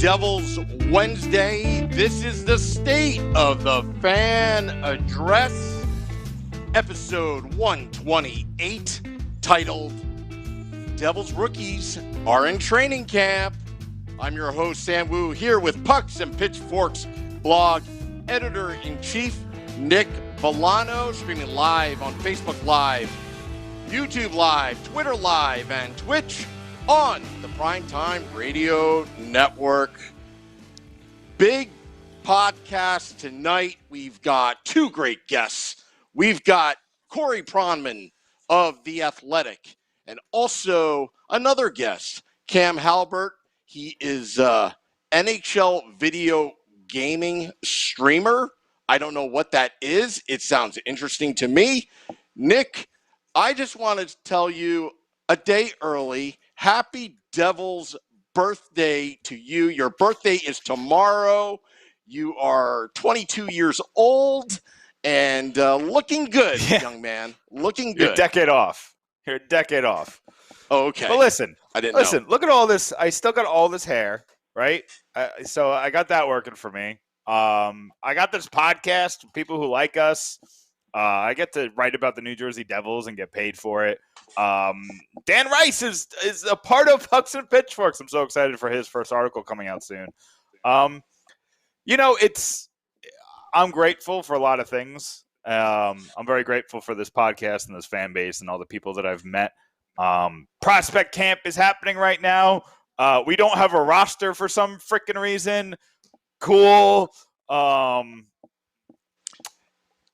Devils Wednesday. This is the State of the Fan Address, episode 128, titled Devils Rookies Are in Training Camp. I'm your host, Sam Wu, here with Pucks and Pitchforks blog editor-in-chief Nick Villano, streaming live on Facebook Live, YouTube Live, Twitter Live, and Twitch on the Primetime Radio Network. Big podcast tonight. We've got two great guests. We've got Corey Pronman of The Athletic, and also another guest, Cam Halbert. He is NHL video gaming streamer. I don't know what that is. It sounds interesting to me. Nick, I just wanted to tell you a day early, happy Devil's birthday to you. Your birthday is tomorrow. You are 22 years old and looking good, young man. Looking good. You're a decade off. Oh, okay. But listen, I didn't know. Look at all this. I still got all this hair, right? So I got that working for me. I got this podcast, people who like us. I get to write about the New Jersey Devils and get paid for it. Dan Rice is a part of Pucks and Pitchforks. I'm so excited for his first article coming out soon. I'm grateful for a lot of things. I'm very grateful for this podcast and this fan base and all the people that I've met. Prospect camp is happening right now. We don't have a roster for some freaking reason. Cool.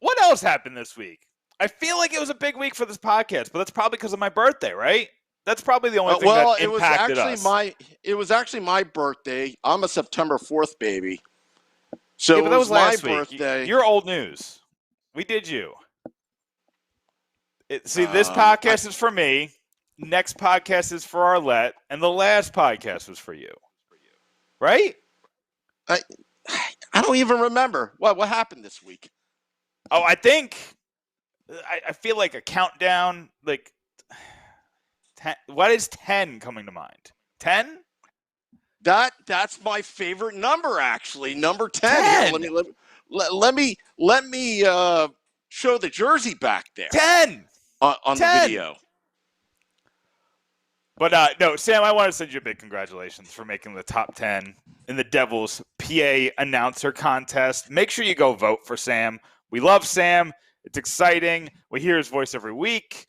What else happened this week? I feel like it was a big week for this podcast, but that's probably because of my birthday, right? That's probably the only thing that impacted us. It was actually my birthday. I'm a September 4th baby. So yeah, but that was last my birthday. You're old news. We did you. This podcast is for me. Next podcast is for Arlette. And the last podcast was for you. Right? I don't even remember. What happened this week? Oh, I feel like a countdown, like 10, what is 10 coming to mind? 10? That's my favorite number, actually. Number 10. 10. Here, let me show the jersey back there. 10 on 10. The video. But no, Sam, I want to send you a big congratulations for making the top 10 in the Devils PA announcer contest. Make sure you go vote for Sam. We love Sam. It's exciting. We hear his voice every week.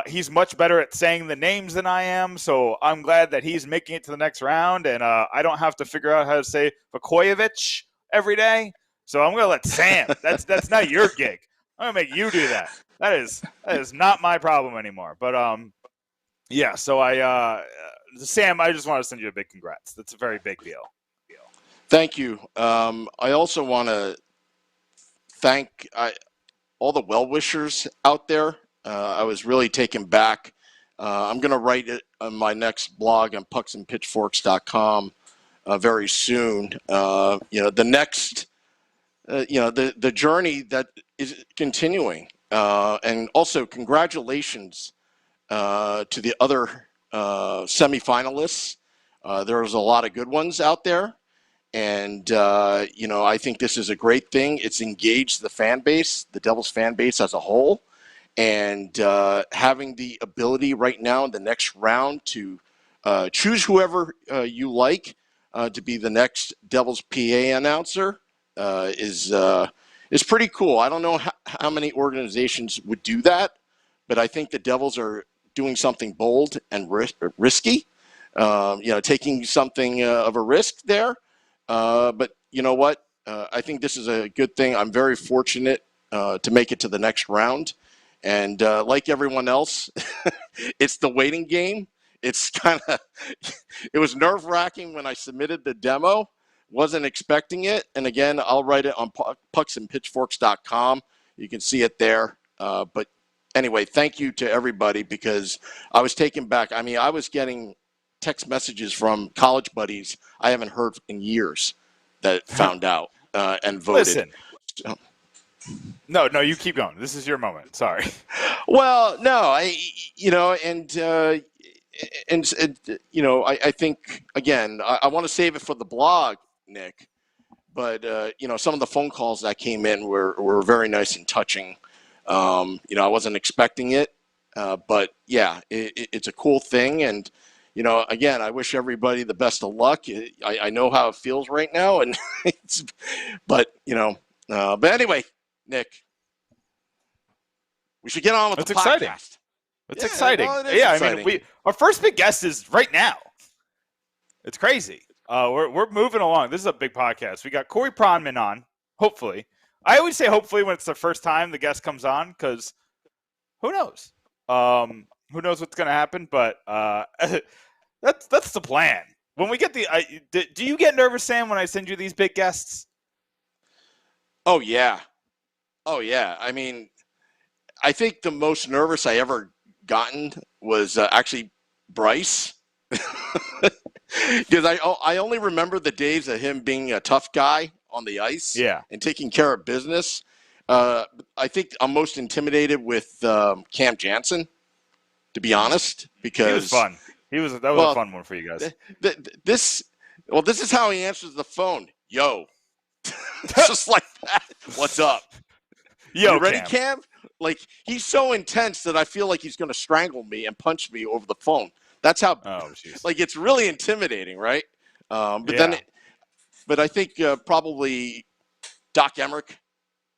He's much better at saying the names than I am, so I'm glad that he's making it to the next round, and I don't have to figure out how to say Vukojevic every day. So I'm going to let Sam. That's not your gig. I'm going to make you do that. That is not my problem anymore. But yeah. So Sam, I just want to send you a big congrats. That's a very big deal. Thank you. I also want to thank all the well-wishers out there. I was really taken back. I'm going to write it on my next blog on pucksandpitchforks.com very soon. The next, the journey that is continuing. And also congratulations to the other semifinalists. There was a lot of good ones out there. And, I think this is a great thing. It's engaged the fan base, the Devils fan base as a whole. And having the ability right now in the next round to choose whoever you like to be the next Devils PA announcer is pretty cool. I don't know how many organizations would do that, but I think the Devils are doing something bold and risky. Taking something of a risk there. But you know what? I think this is a good thing. I'm very fortunate to make it to the next round. And like everyone else, it's the waiting game. It's it was nerve wracking when I submitted the demo. Wasn't expecting it. And again, I'll write it on pucksandpitchforks.com. You can see it there. But anyway, thank you to everybody because I was taken back. I mean, I was getting text messages from college buddies I haven't heard in years that found out and voted. Listen. No, you keep going. This is your moment. Sorry. Well, no, I think again, I want to save it for the blog, Nick. But some of the phone calls that came in were very nice and touching. I wasn't expecting it, but yeah, it's a cool thing. And again, I wish everybody the best of luck. I know how it feels right now, and but anyway, Nick, we should get on with the exciting. podcast. It's exciting. Well, exciting. I mean, our first big guest is right now. It's crazy. We're moving along. This is a big podcast. We got Corey Pronman on. Hopefully, I always say hopefully when it's the first time the guest comes on because who knows? Who knows what's going to happen? But that's the plan. When we get do you get nervous, Sam, when I send you these big guests? Oh yeah. I mean, I think the most nervous I ever gotten was actually Bryce. Because I only remember the days of him being a tough guy on the ice and taking care of business. I think I'm most intimidated with Cam Jansen, to be honest, because he was fun. That was a fun one for you guys. This is how he answers the phone. Yo, just like that. What's up? Yo, you ready, Cam? Like he's so intense that I feel like he's going to strangle me and punch me over the phone. That's how. Like it's really intimidating, right? But I think probably Doc Emmerich.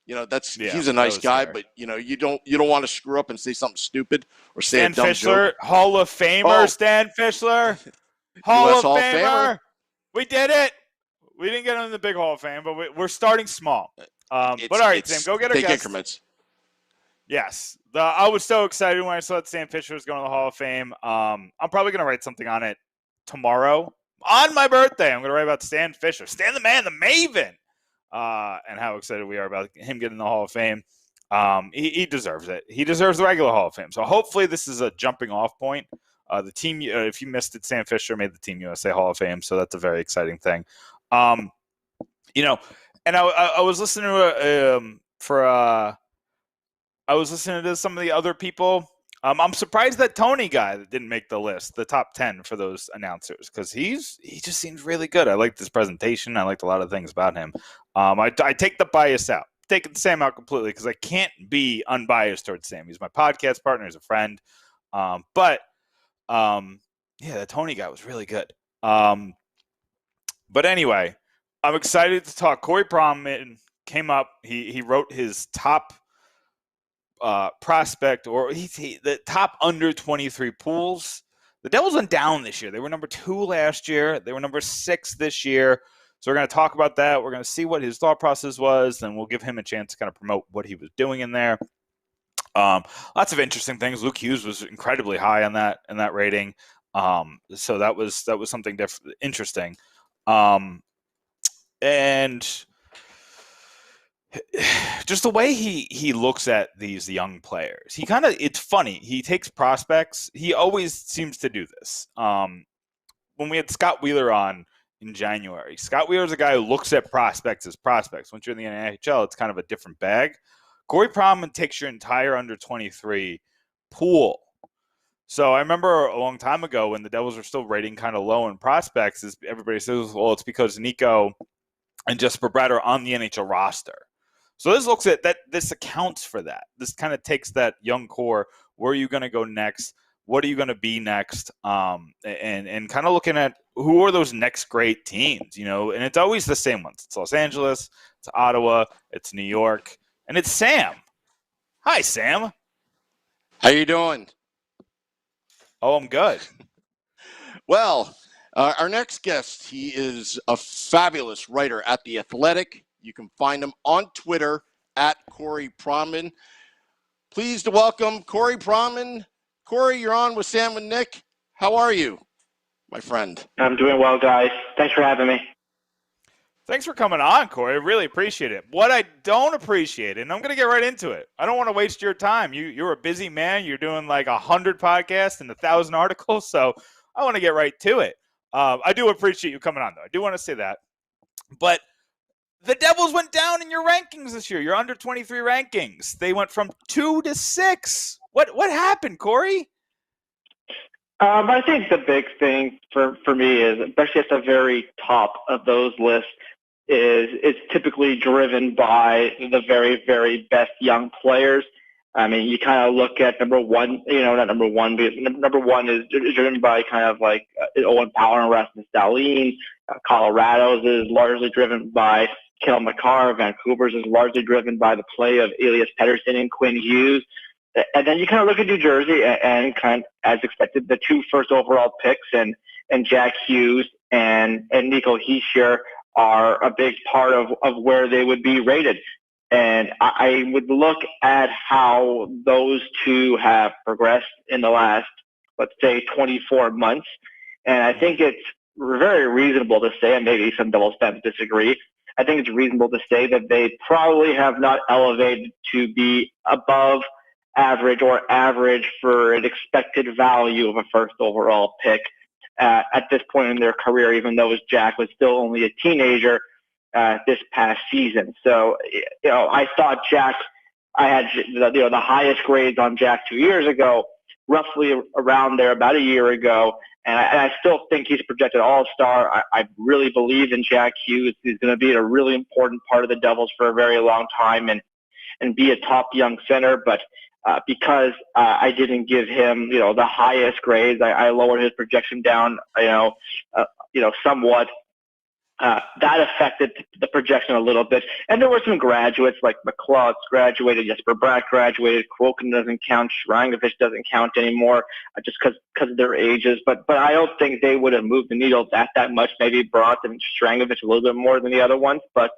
He's a nice guy, scary. But you don't want to screw up and say something stupid or say Stan a dumb Fischler, joke. Hall of Famer, Stan Fischler, Hall of Famer. We did it. We didn't get in the big Hall of Fame, but we're starting small. But all right, Sam, go get our guest. Increments. Yes. I was so excited when I saw that Stan Fischler was going to the Hall of Fame. I'm probably going to write something on it tomorrow. On my birthday, I'm going to write about Stan Fischler. Stan the Man, the Maven. And how excited we are about him getting the Hall of Fame. He deserves it. He deserves the regular Hall of Fame. So hopefully this is a jumping off point. The team, if you missed it, Sam Fischler made the Team USA Hall of Fame. So that's a very exciting thing. And I was listening to I was listening to some of the other people. I'm surprised that Tony guy that didn't make the list, the top 10 for those announcers, because he just seems really good. I liked his presentation. I liked a lot of things about him. I take the bias out, taking Sam out completely because I can't be unbiased towards Sam. He's my podcast partner, he's a friend. The Tony guy was really good. But anyway, I'm excited to talk. Corey Pronman came up. He wrote his top prospect or the top under 23 pools. The Devils went down this year. They were number 2 last year. They were number 6 this year. So we're going to talk about that. We're going to see what his thought process was, and we'll give him a chance to kind of promote what he was doing in there. Lots of interesting things. Luke Hughes was incredibly high on that rating. So that was something interesting. And just the way he looks at these young players, it's funny. He takes prospects. He always seems to do this. When we had Scott Wheeler on in January, Scott Wheeler is a guy who looks at prospects as prospects. Once you're in the NHL, it's kind of a different bag. Corey Pronman takes your entire under 23 pool. So I remember a long time ago when the Devils were still rating kind of low in prospects, is everybody says, well, it's because Nico and Jesper Bratt are on the NHL roster. So this looks at that. This accounts for that. This kind of takes that young core. Where are you going to go next? What are you going to be next? And kind of looking at who are those next great teams, and it's always the same ones. It's Los Angeles, it's Ottawa, it's New York, and it's Sam. Hi, Sam. How you doing? Oh, I'm good. Well, our next guest, he is a fabulous writer at The Athletic. You can find him on Twitter at Corey Pronman. Pleased to welcome Corey Pronman. Corey, you're on with Sam and Nick. How are you, my friend? I'm doing well, guys. Thanks for having me. Thanks for coming on, Corey. I really appreciate it. What I don't appreciate, and I'm going to get right into it, I don't want to waste your time. You're a busy man. You're doing like 100 podcasts and 1,000 articles, so I want to get right to it. I do appreciate you coming on, though. I do want to say that. But the Devils went down in your rankings this year. Your under 23 rankings. They went from 2 to 6. What happened, Corey? I think the big thing for me is, especially at the very top of those lists, is it's typically driven by the very, very best young players. I mean, you kind of look at number one, not number one, but number one is driven by kind of like Owen Power and Rasmus Dahlin. Colorado's is largely driven by Cale Makar. Vancouver's is largely driven by the play of Elias Pettersson and Quinn Hughes. And then you kind of look at New Jersey and kind of, as expected, the 2 first overall picks and Jack Hughes and Nico Hischier are a big part of where they would be rated. And I would look at how those two have progressed in the last, let's say, 24 months. And I think it's very reasonable to say, and maybe some Devils fans disagree, I think it's reasonable to say that they probably have not elevated to be above average or average for an expected value of a first overall pick at this point in their career, even though Jack was still only a teenager this past season. So, I thought Jack, I had the highest grades on Jack 2 years ago, roughly around there about a year ago. And I still think he's a projected all-star. I really believe in Jack Hughes. He's going to be a really important part of the Devils for a very long time and be a top young center. But because I didn't give him, the highest grades, I lowered his projection down, somewhat. That affected the projection a little bit. And there were some graduates like McLeod's graduated, Jesper Bratt graduated, Kwokin doesn't count, Shrangovich doesn't count anymore just because of their ages. But I don't think they would have moved the needle that much. Maybe Bratt and Shrangovich a little bit more than the other ones. But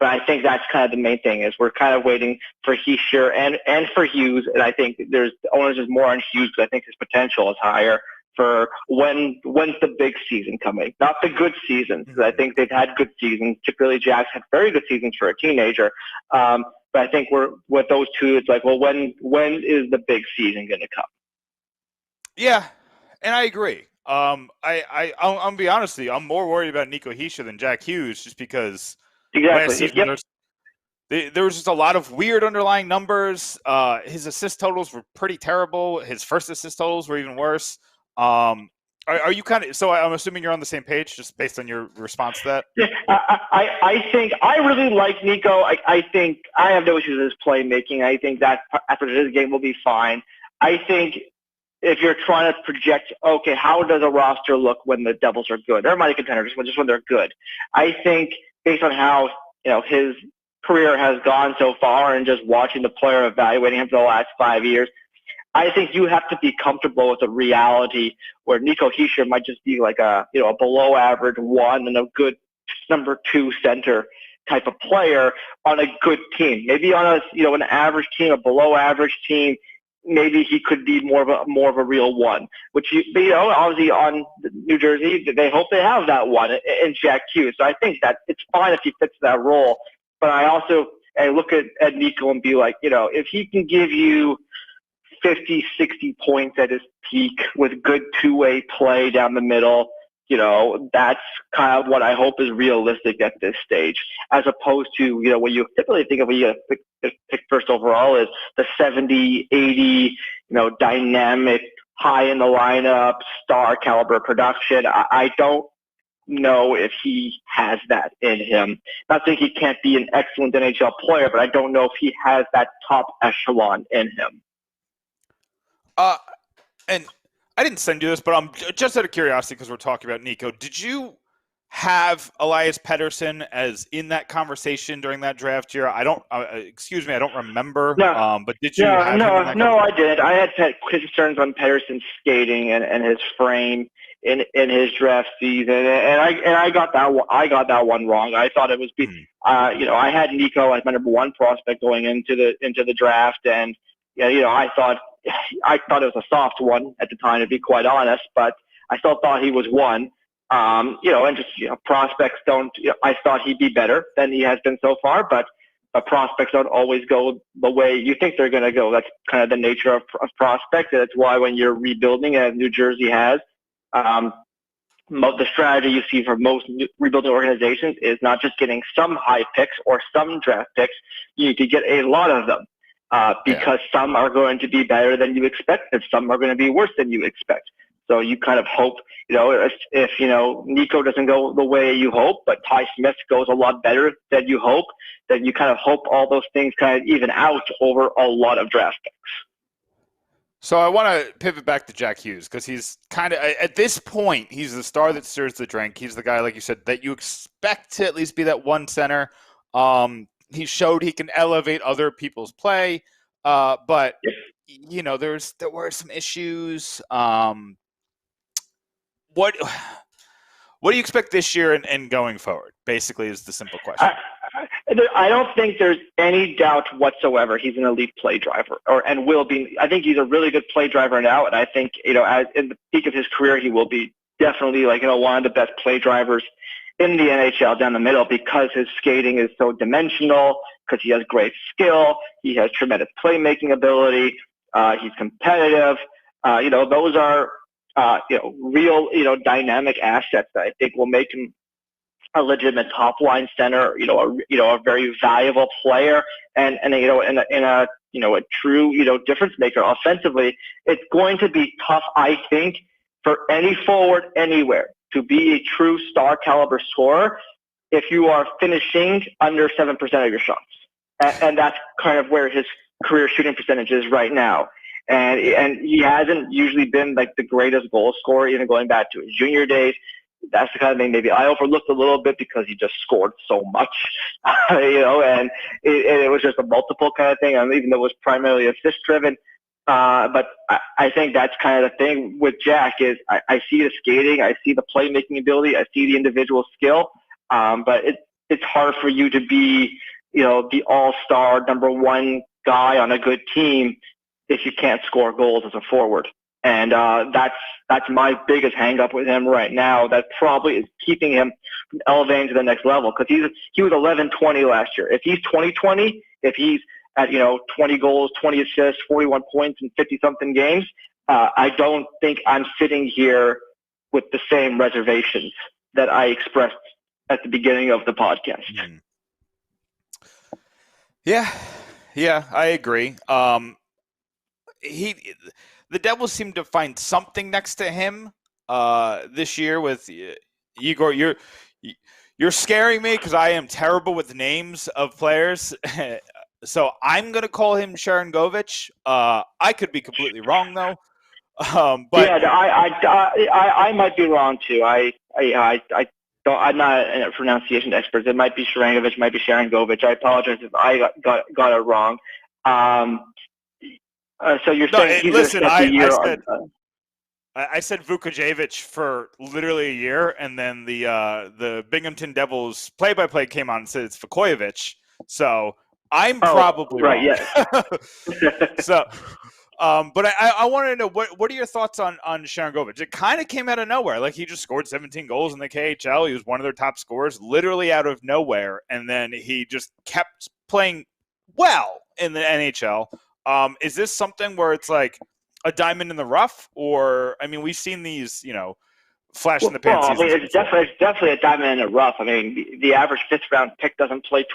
I think that's kind of the main thing is we're kind of waiting for Hischier and for Hughes. And I think there's onus is more on Hughes because I think his potential is higher for when's the big season coming, not the good seasons. I think they've had good seasons. Particularly Jack's had very good seasons for a teenager. But I think with those two, it's like, well, when is the big season going to come? Yeah, and I agree. I'll be honest with you. I'm more worried about Nico Hischier than Jack Hughes just because last season there was just a lot of weird underlying numbers. His assist totals were pretty terrible. His first assist totals were even worse. Are you kind of, so I'm assuming you're on the same page just based on your response to that? Yeah, I think I really like Nico. I think I have no issues with his playmaking. I think that after his game will be fine. I think if you're trying to project, okay, how does a roster look when the Devils are good? They're mighty contenders, just when they're good. I think based on how, his career has gone so far and just watching the player evaluating him for the last 5 years, I think you have to be comfortable with the reality where Nico Hischier might just be like a below average one and a good number 2 center type of player on a good team. Maybe on an average team, a below average team, maybe he could be more of a real one. Which obviously on New Jersey, they hope they have that one in Jack Hughes. So I think that it's fine if he fits that role. But I look at Nico and be like, if he can give you 50, 60 points at his peak with good two-way play down the middle, that's kind of what I hope is realistic at this stage, as opposed to, when you typically think of when you pick first overall is the 70, 80, dynamic high in the lineup, star caliber production. I don't know if he has that in him. Not saying he can't be an excellent NHL player, but I don't know if he has that top echelon in him. And I didn't send you this, but I'm just out of curiosity because we're talking about Nico. Did you have Elias Pettersson as in that conversation during that draft year? I don't. Excuse me, I don't remember. No, but did you have him in that I did. I had concerns on Pettersson's skating and his frame in his draft season, and I got that one. I got that one wrong. I thought it was, I had Nico as my number one prospect going into the draft, and I thought it was a soft one at the time, to be quite honest, but I still thought he was one. And just, prospects don't, I thought he'd be better than he has been so far, but prospects don't always go the way you think they're going to go. That's kind of the nature of prospects. And that's why when you're rebuilding, as New Jersey has, the strategy you see for most rebuilding organizations is not just getting some high picks or some draft picks. You need to get a lot of them. Because some are going to be better than you expect, and some are going to be worse than you expect. So you kind of hope, if Nico doesn't go the way you hope, but Ty Smith goes a lot better than you hope, then you kind of hope all those things kind of even out over a lot of draft picks. So I want to pivot back to Jack Hughes because he's kind of, at this point, he's the star that stirs the drink. He's the guy, like you said, that you expect to at least be that one center. He showed he can elevate other people's play, but there were some issues. What do you expect this year and going forward? Basically, is the simple question. I don't think there's any doubt whatsoever he's an elite play driver, and will be. I think he's a really good play driver now, and I think as in the peak of his career, he will be definitely one of the best play drivers in the NHL down the middle, because his skating is so dimensional, because he has great skill, he has tremendous playmaking ability, he's competitive. Those are real dynamic assets that I think will make him a legitimate top line center. A very valuable player, and in a true difference maker offensively. It's going to be tough, I think, for any forward anywhere to be a true star caliber scorer if you are finishing under 7% of your shots. And that's kind of where his career shooting percentage is right now. And he hasn't usually been like the greatest goal scorer, even going back to his junior days. That's the kind of thing maybe I overlooked a little bit because he just scored so much, and it was just a multiple kind of thing, even though it was primarily assist driven. But I think that's kind of the thing with Jack is I see the skating, I see the playmaking ability, I see the individual skill, but it's hard for you to be, the all-star number one guy on a good team if you can't score goals as a forward. And that's my biggest hang-up with him right now. That probably is keeping him from elevating to the next level, because he was 11-20 last year. If he's 20-20, if he's at 20 goals, 20 assists, 41 points in 50-something games, I don't think I'm sitting here with the same reservations that I expressed at the beginning of the podcast. Yeah, I agree. The Devils seem to find something next to him this year with Igor. You're scaring me because I am terrible with names of players. So I'm going to call him Sharangovich. I could be completely wrong, though. But yeah, I might be wrong too. I'm not a pronunciation expert. It might be Sharangovich, might be Sharangovich. I apologize if I got it wrong. So you're saying he's listen, I said Vukojevic for literally a year, and then the Binghamton Devils play-by-play came on and said it's Vukojevic. So I'm probably right. Wrong. Yeah. So, but I want to know what are your thoughts on Sharangovich? It kind of came out of nowhere. Like, he just scored 17 goals in the KHL. He was one of their top scorers, literally out of nowhere, and then he just kept playing well in the NHL. Is this something where it's like a diamond in the rough, or we've seen these, flash in the pan seasons. It's definitely a diamond in the rough. The average fifth round pick doesn't play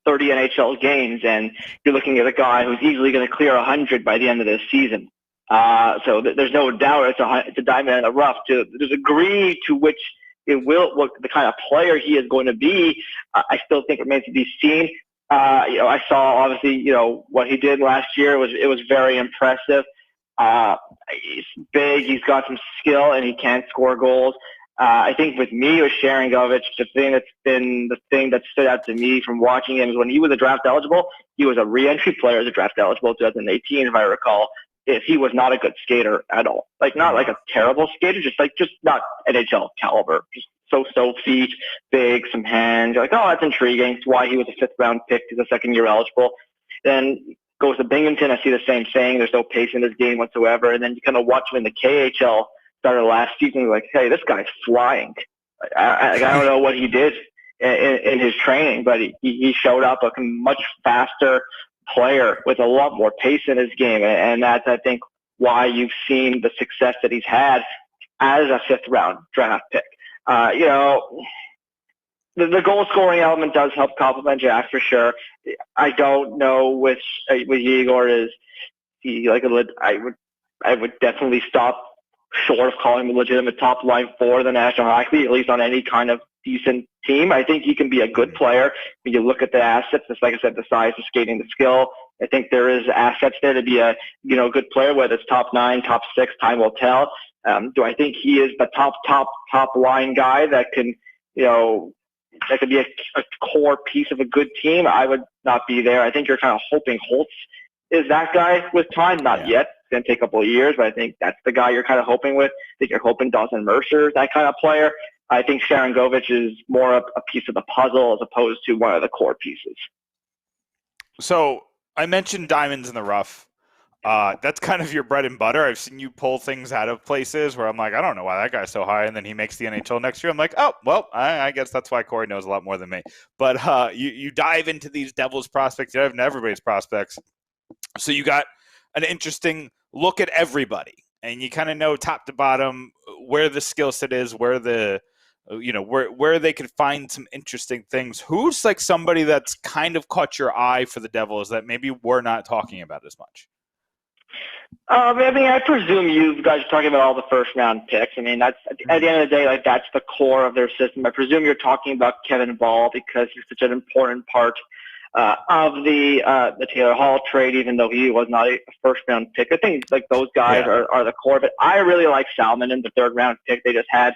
30 NHL games, and you're looking at a guy who's easily going to clear 100 by the end of this season. So there's no doubt it's a diamond in the rough. To the degree to which what the kind of player he is going to be, I still think remains to be seen. I saw obviously, what he did last year was very impressive. He's big, he's got some skill, and he can score goals. I think with me, with Sharangovich, the thing that stood out to me from watching him is when he was a draft eligible, he was a re-entry player as a draft eligible 2018, if I recall. If he was not a good skater at all, like not like a terrible skater, just not NHL caliber, just so feet, big, some hands. You're like, oh, that's intriguing. It's why he was a 5th round pick. He's a 2nd year eligible. Then goes to Binghamton. I see the same thing. There's no pace in his game whatsoever. And then you kind of watch him in the KHL started last season. You're like, hey, this guy's flying. I don't know what he did in his training, but he showed up a much faster player with a lot more pace in his game. And that's, I think, why you've seen the success that he's had as a 5th round draft pick. The goal scoring element does help complement Jack for sure. I don't know with Igor is he like I would definitely stop short of calling him a legitimate top line for the National Hockey League, at least on any kind of decent team. I think he can be a good player when you look at the assets. Just like I said, the size, the skating, the skill. I think there is assets there to be a good player, whether it's top 9, top 6, time will tell. Do I think he is the top line guy that can, that could be a core piece of a good team? I would not be there. I think you're kind of hoping Holtz is that guy with time. Not yet. It's going to take a couple of years, but I think that's the guy you're kind of hoping with. I think you're hoping Dawson Mercer is that kind of player. I think Sharangovich is more a piece of the puzzle as opposed to one of the core pieces. So I mentioned diamonds in the rough. That's kind of your bread and butter. I've seen you pull things out of places where I'm like, I don't know why that guy's so high, and then he makes the NHL next year. I'm like, oh, well, I guess that's why Corey knows a lot more than me. But you dive into these Devils prospects, you dive into everybody's prospects. So you got an interesting look at everybody, and you kind of know top to bottom where the skill set is, where where they could find some interesting things. Who's like somebody that's kind of caught your eye for the Devils that maybe we're not talking about as much? I presume you guys are talking about all the 1st round picks. I mean, that's at the end of the day, like that's the core of their system. I presume you're talking about Kevin Ball because he's such an important part of the Taylor Hall trade, even though he was not a 1st round pick. I think like those guys are the core of it. I really like Salmon in the 3rd round pick they just had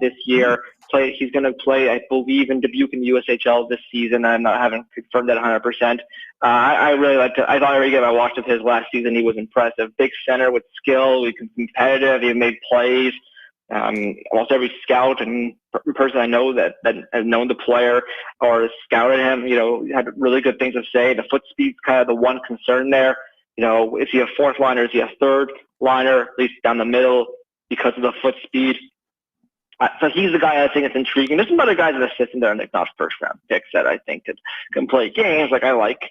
this year. He's going to play, I believe, in Dubuque in the USHL this season. I haven't confirmed that 100%. I really liked it. I thought every game I watched of his last season, he was impressive. Big center with skill. He was competitive. He made plays. Almost every scout and person I know that has known the player or has scouted him, had really good things to say. The foot speed's kind of the one concern there. Is he a 4th liner? Is he a 3rd liner? At least down the middle because of the foot speed. So he's the guy I think is intriguing. There's some other guys in the system that are not 1st round picks that I think can play games. Like I like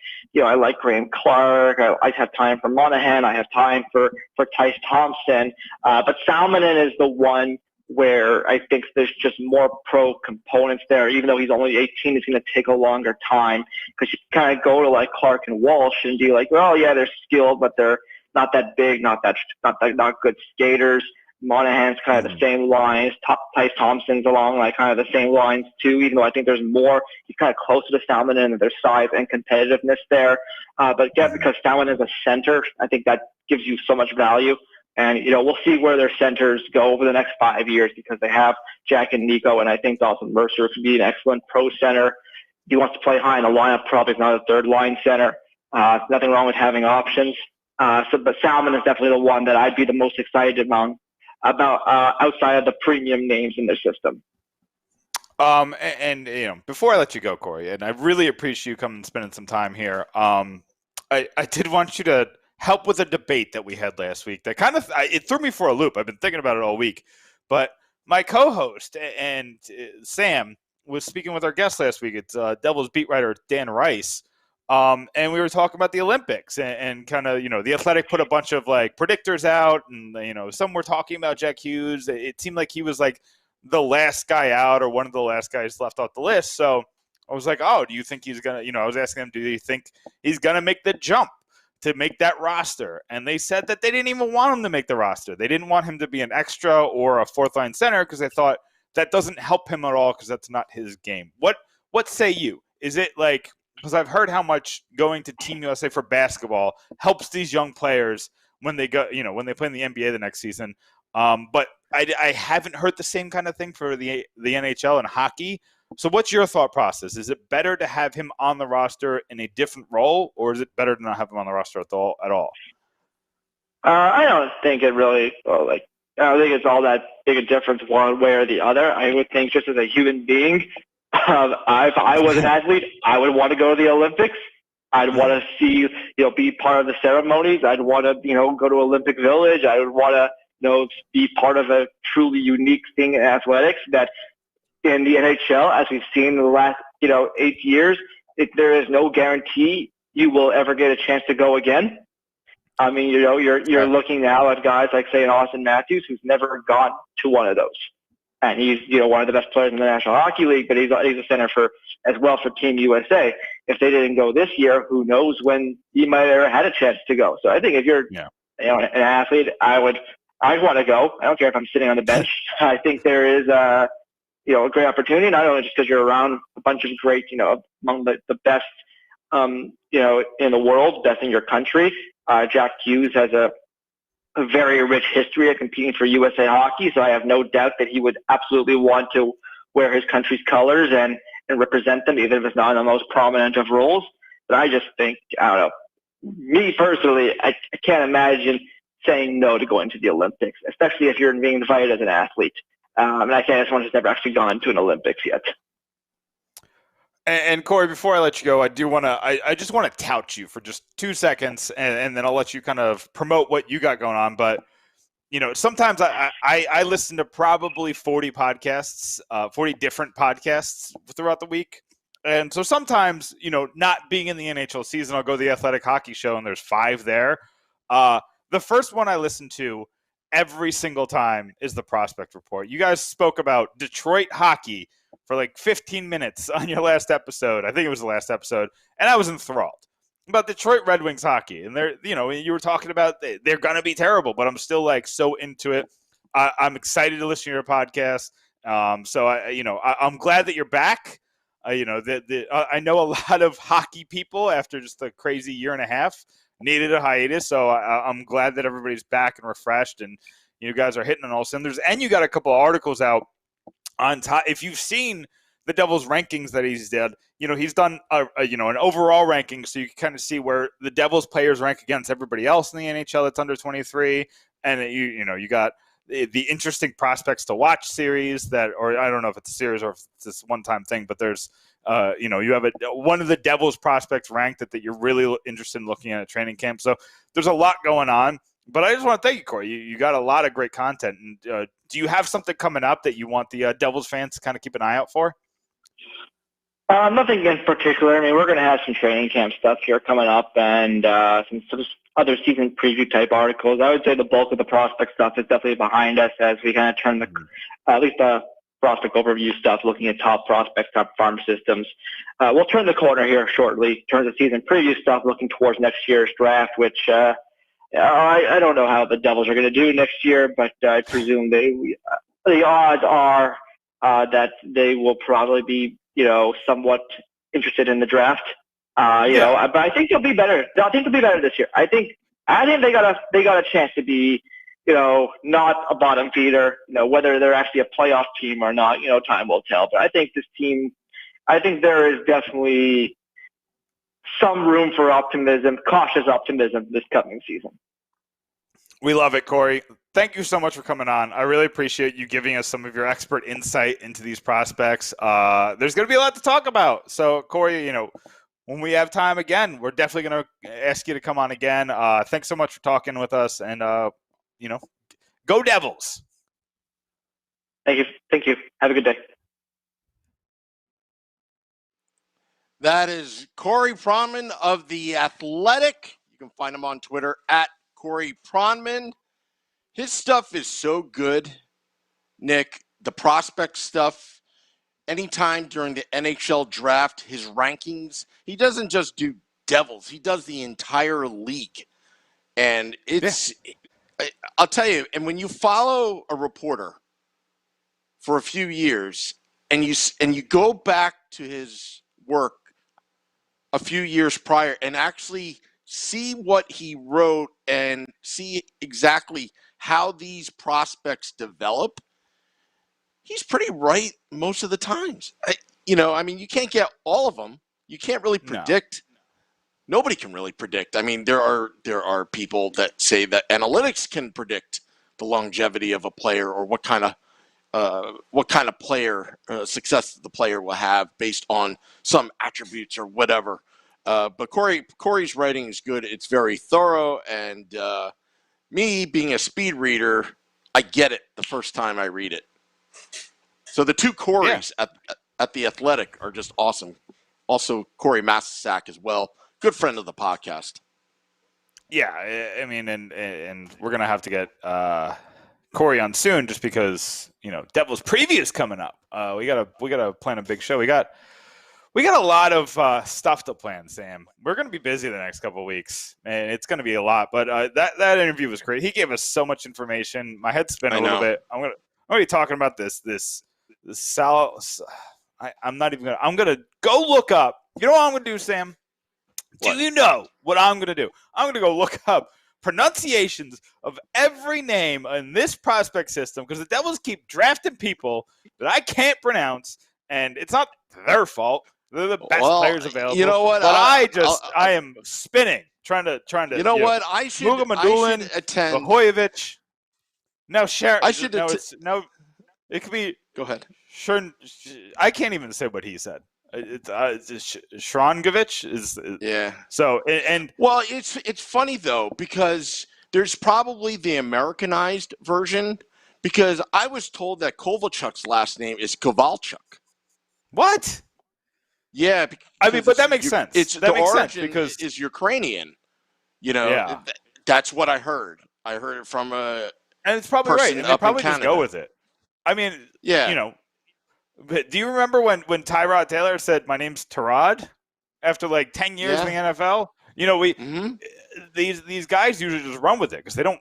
Graham Clark. I have time for Monahan. I have time for Tyce Thompson. But Salmonen is the one where I think there's just more pro components there. Even though he's only 18, it's going to take a longer time because you kind of go to like Clark and Walsh and be like, well, yeah, they're skilled, but they're not that big, not good skaters. Monahan's kind of the same lines. Tyce Thompson's along like kind of the same lines too, even though I think there's more. He's kind of closer to Salmonen and there's size and competitiveness there. But again, because Salmonen is a center, I think that gives you so much value. And, we'll see where their centers go over the next 5 years because they have Jack and Nico, and I think Dawson Mercer could be an excellent pro center. He wants to play high in the lineup, probably not a 3rd line center. Nothing wrong with having options. But Salmon is definitely the one that I'd be the most excited about outside of the premium names in their system. And before I let you go, Corey, and I really appreciate you coming and spending some time here. I did want you to help with a debate that we had last week that kind of it threw me for a loop. I've been thinking about it all week, but my co-host and Sam was speaking with our guest last week. It's Devils beat writer Dan Rice. And we were talking about the Olympics and kind of, the Athletic put a bunch of like predictors out and, some were talking about Jack Hughes. It seemed like he was like the last guy out or one of the last guys left off the list. So I was like, oh, do you think he's going to, I was asking him, do you think he's going to make the jump to make that roster. And they said that they didn't even want him to make the roster. They didn't want him to be an extra or a fourth-line center because they thought that doesn't help him at all because that's not his game. What say you? Is it like, because I've heard how much going to Team USA for basketball helps these young players when they go, when they play in the NBA the next season. But I haven't heard the same kind of thing for the NHL and hockey. So what's your thought process? Is it better to have him on the roster in a different role, or is it better to not have him on the roster at all? I don't think it really, I don't think it's all that big a difference one way or the other. I would think just as a human being, if I was an athlete, I would want to go to the Olympics. I'd want to see, be part of the ceremonies. I'd want to, go to Olympic Village. I would want to, be part of a truly unique thing in athletics that in the NHL, as we've seen in the last, 8 years, there is no guarantee you will ever get a chance to go again. I mean, you're looking now at guys like, say, Austin Matthews, who's never gone to one of those. And he's, one of the best players in the National Hockey League, but he's a center as well for Team USA. If they didn't go this year, who knows when he might have ever had a chance to go. So I think if you're, an athlete, I'd want to go. I don't care if I'm sitting on the bench. I think there is a great opportunity, not only just because you're around a bunch of great, among the best, in the world, best in your country. Jack Hughes has a very rich history of competing for USA Hockey, so I have no doubt that he would absolutely want to wear his country's colors and represent them, even if it's not in the most prominent of roles. But I just think, I don't know, me personally, I can't imagine saying no to going to the Olympics, especially if you're being invited as an athlete. And I say someone who's never actually gone to an Olympics yet. And Corey, before I let you go, I just want to tout you for just 2 seconds, and then I'll let you kind of promote what you got going on. But sometimes I listen to probably 40 podcasts, 40 different podcasts throughout the week, and so sometimes not being in the NHL season, I'll go to the Athletic Hockey Show, and there's 5 there. The first one I listen to every single time is the Prospect Report. You guys spoke about Detroit hockey for like 15 minutes on your last episode. I think it was the last episode. And I was enthralled about Detroit Red Wings hockey. And they're, you were talking about they're going to be terrible, but I'm still like so into it. I'm excited to listen to your podcast. So I'm glad that you're back. I know a lot of hockey people after just a crazy year and a half needed a hiatus. So I'm glad that everybody's back and refreshed, and you guys are hitting on all cylinders. And you got a couple of articles out on top. If you've seen the Devils rankings that he's did, he's done an overall ranking, so you can kind of see where the Devils players rank against everybody else in the NHL that's under 23. And you got the interesting prospects to watch series or I don't know if it's a series or if it's this one-time thing, but there's you have one of the Devils prospects ranked that you're really interested in looking at training camp. So there's a lot going on. But I just want to thank you, Corey. You got a lot of great content. And do you have something coming up that you want the Devils fans to kind of keep an eye out for? Nothing in particular. I mean, we're going to have some training camp stuff here coming up and some other season preview type articles. I would say the bulk of the prospect stuff is definitely behind us as we kind of turn at least the prospect overview stuff, looking at top prospects, top farm systems. We'll turn the corner here shortly, turn the season preview stuff, looking towards next year's draft, which I don't know how the Devils are going to do next year, but I presume the odds are that they will probably be, somewhat interested in the draft. But I think they'll be better. I think they'll be better this year. I think they got a chance to be, not a bottom feeder. Whether they're actually a playoff team or not, time will tell. But I think this team, there is definitely some room for optimism, cautious optimism this coming season. We love it, Corey. Thank you so much for coming on. I really appreciate you giving us some of your expert insight into these prospects. There's going to be a lot to talk about. So, Corey, when we have time again, we're definitely going to ask you to come on again. Thanks so much for talking with us, and, go Devils. Thank you. Have a good day. That is Corey Pronman of The Athletic. You can find him on Twitter at Corey Pronman. His stuff is so good, Nick. The prospect stuff, anytime during the NHL draft, his rankings, he doesn't just do Devils. He does the entire league. And I'll tell you, and when you follow a reporter for a few years and you go back to his work a few years prior and actually see what he wrote and see exactly how these prospects develop, he's pretty right most of the times. You can't get all of them. You can't really predict. No. Nobody can really predict. I mean, there are people that say that analytics can predict the longevity of a player or what kind of player success the player will have based on some attributes or whatever. But Corey's writing is good. It's very thorough, and me being a speed reader, I get it the first time I read it. So the two Coreys at The Athletic are just awesome. Also, Corey Massasak as well. Good friend of the podcast. Yeah, I mean, and we're going to have to get Corey on soon just because, Devils Preview is coming up. We gotta plan a big show. We got a lot of stuff to plan, Sam. We're going to be busy the next couple of weeks, and it's going to be a lot. But that interview was great. He gave us so much information. My head's spinning a little bit. I'm going to be talking about this I'm going to go look up. You know what I'm going to do, Sam? What? Do you know what I'm going to do? I'm going to go look up pronunciations of every name in this prospect system because the Devils keep drafting people that I can't pronounce, and it's not their fault. They're the best players available. You know what? But I am spinning, trying to. You know what? I should attend. Vahojevic. No, Sharon. I should. It could be. Go ahead. Sure. I can't even say what he said. It's Shrangovich is yeah. So and well, it's funny though because there's probably the Americanized version because I was told that Kovalchuk's last name is Kovalchuk. What? Yeah, I mean, but that makes sense. The origin because is Ukrainian. That's what I heard. I heard it from a and it's probably right. And they probably just go with it. I mean, yeah. But do you remember when Tyrod Taylor said, "My name's Tyrod," after like 10 years in the NFL? These guys usually just run with it because they don't.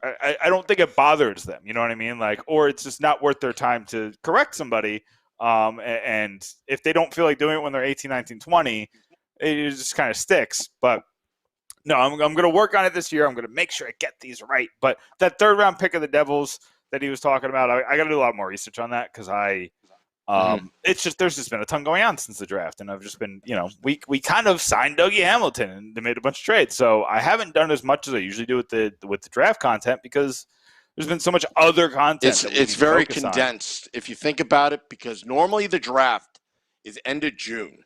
I don't think it bothers them. You know what I mean? Like, or it's just not worth their time to correct somebody. And if they don't feel like doing it when they're 18, 19, 20, it just kind of sticks. But no, I'm going to work on it this year. I'm going to make sure I get these right. But that third round pick of the Devils that he was talking about, I got to do a lot more research on that because it's just there's just been a ton going on since the draft, and I've just been we kind of signed Dougie Hamilton and they made a bunch of trades, so I haven't done as much as I usually do with the draft content because there's been so much other content. It's very condensed if you think about it because normally the draft is end of June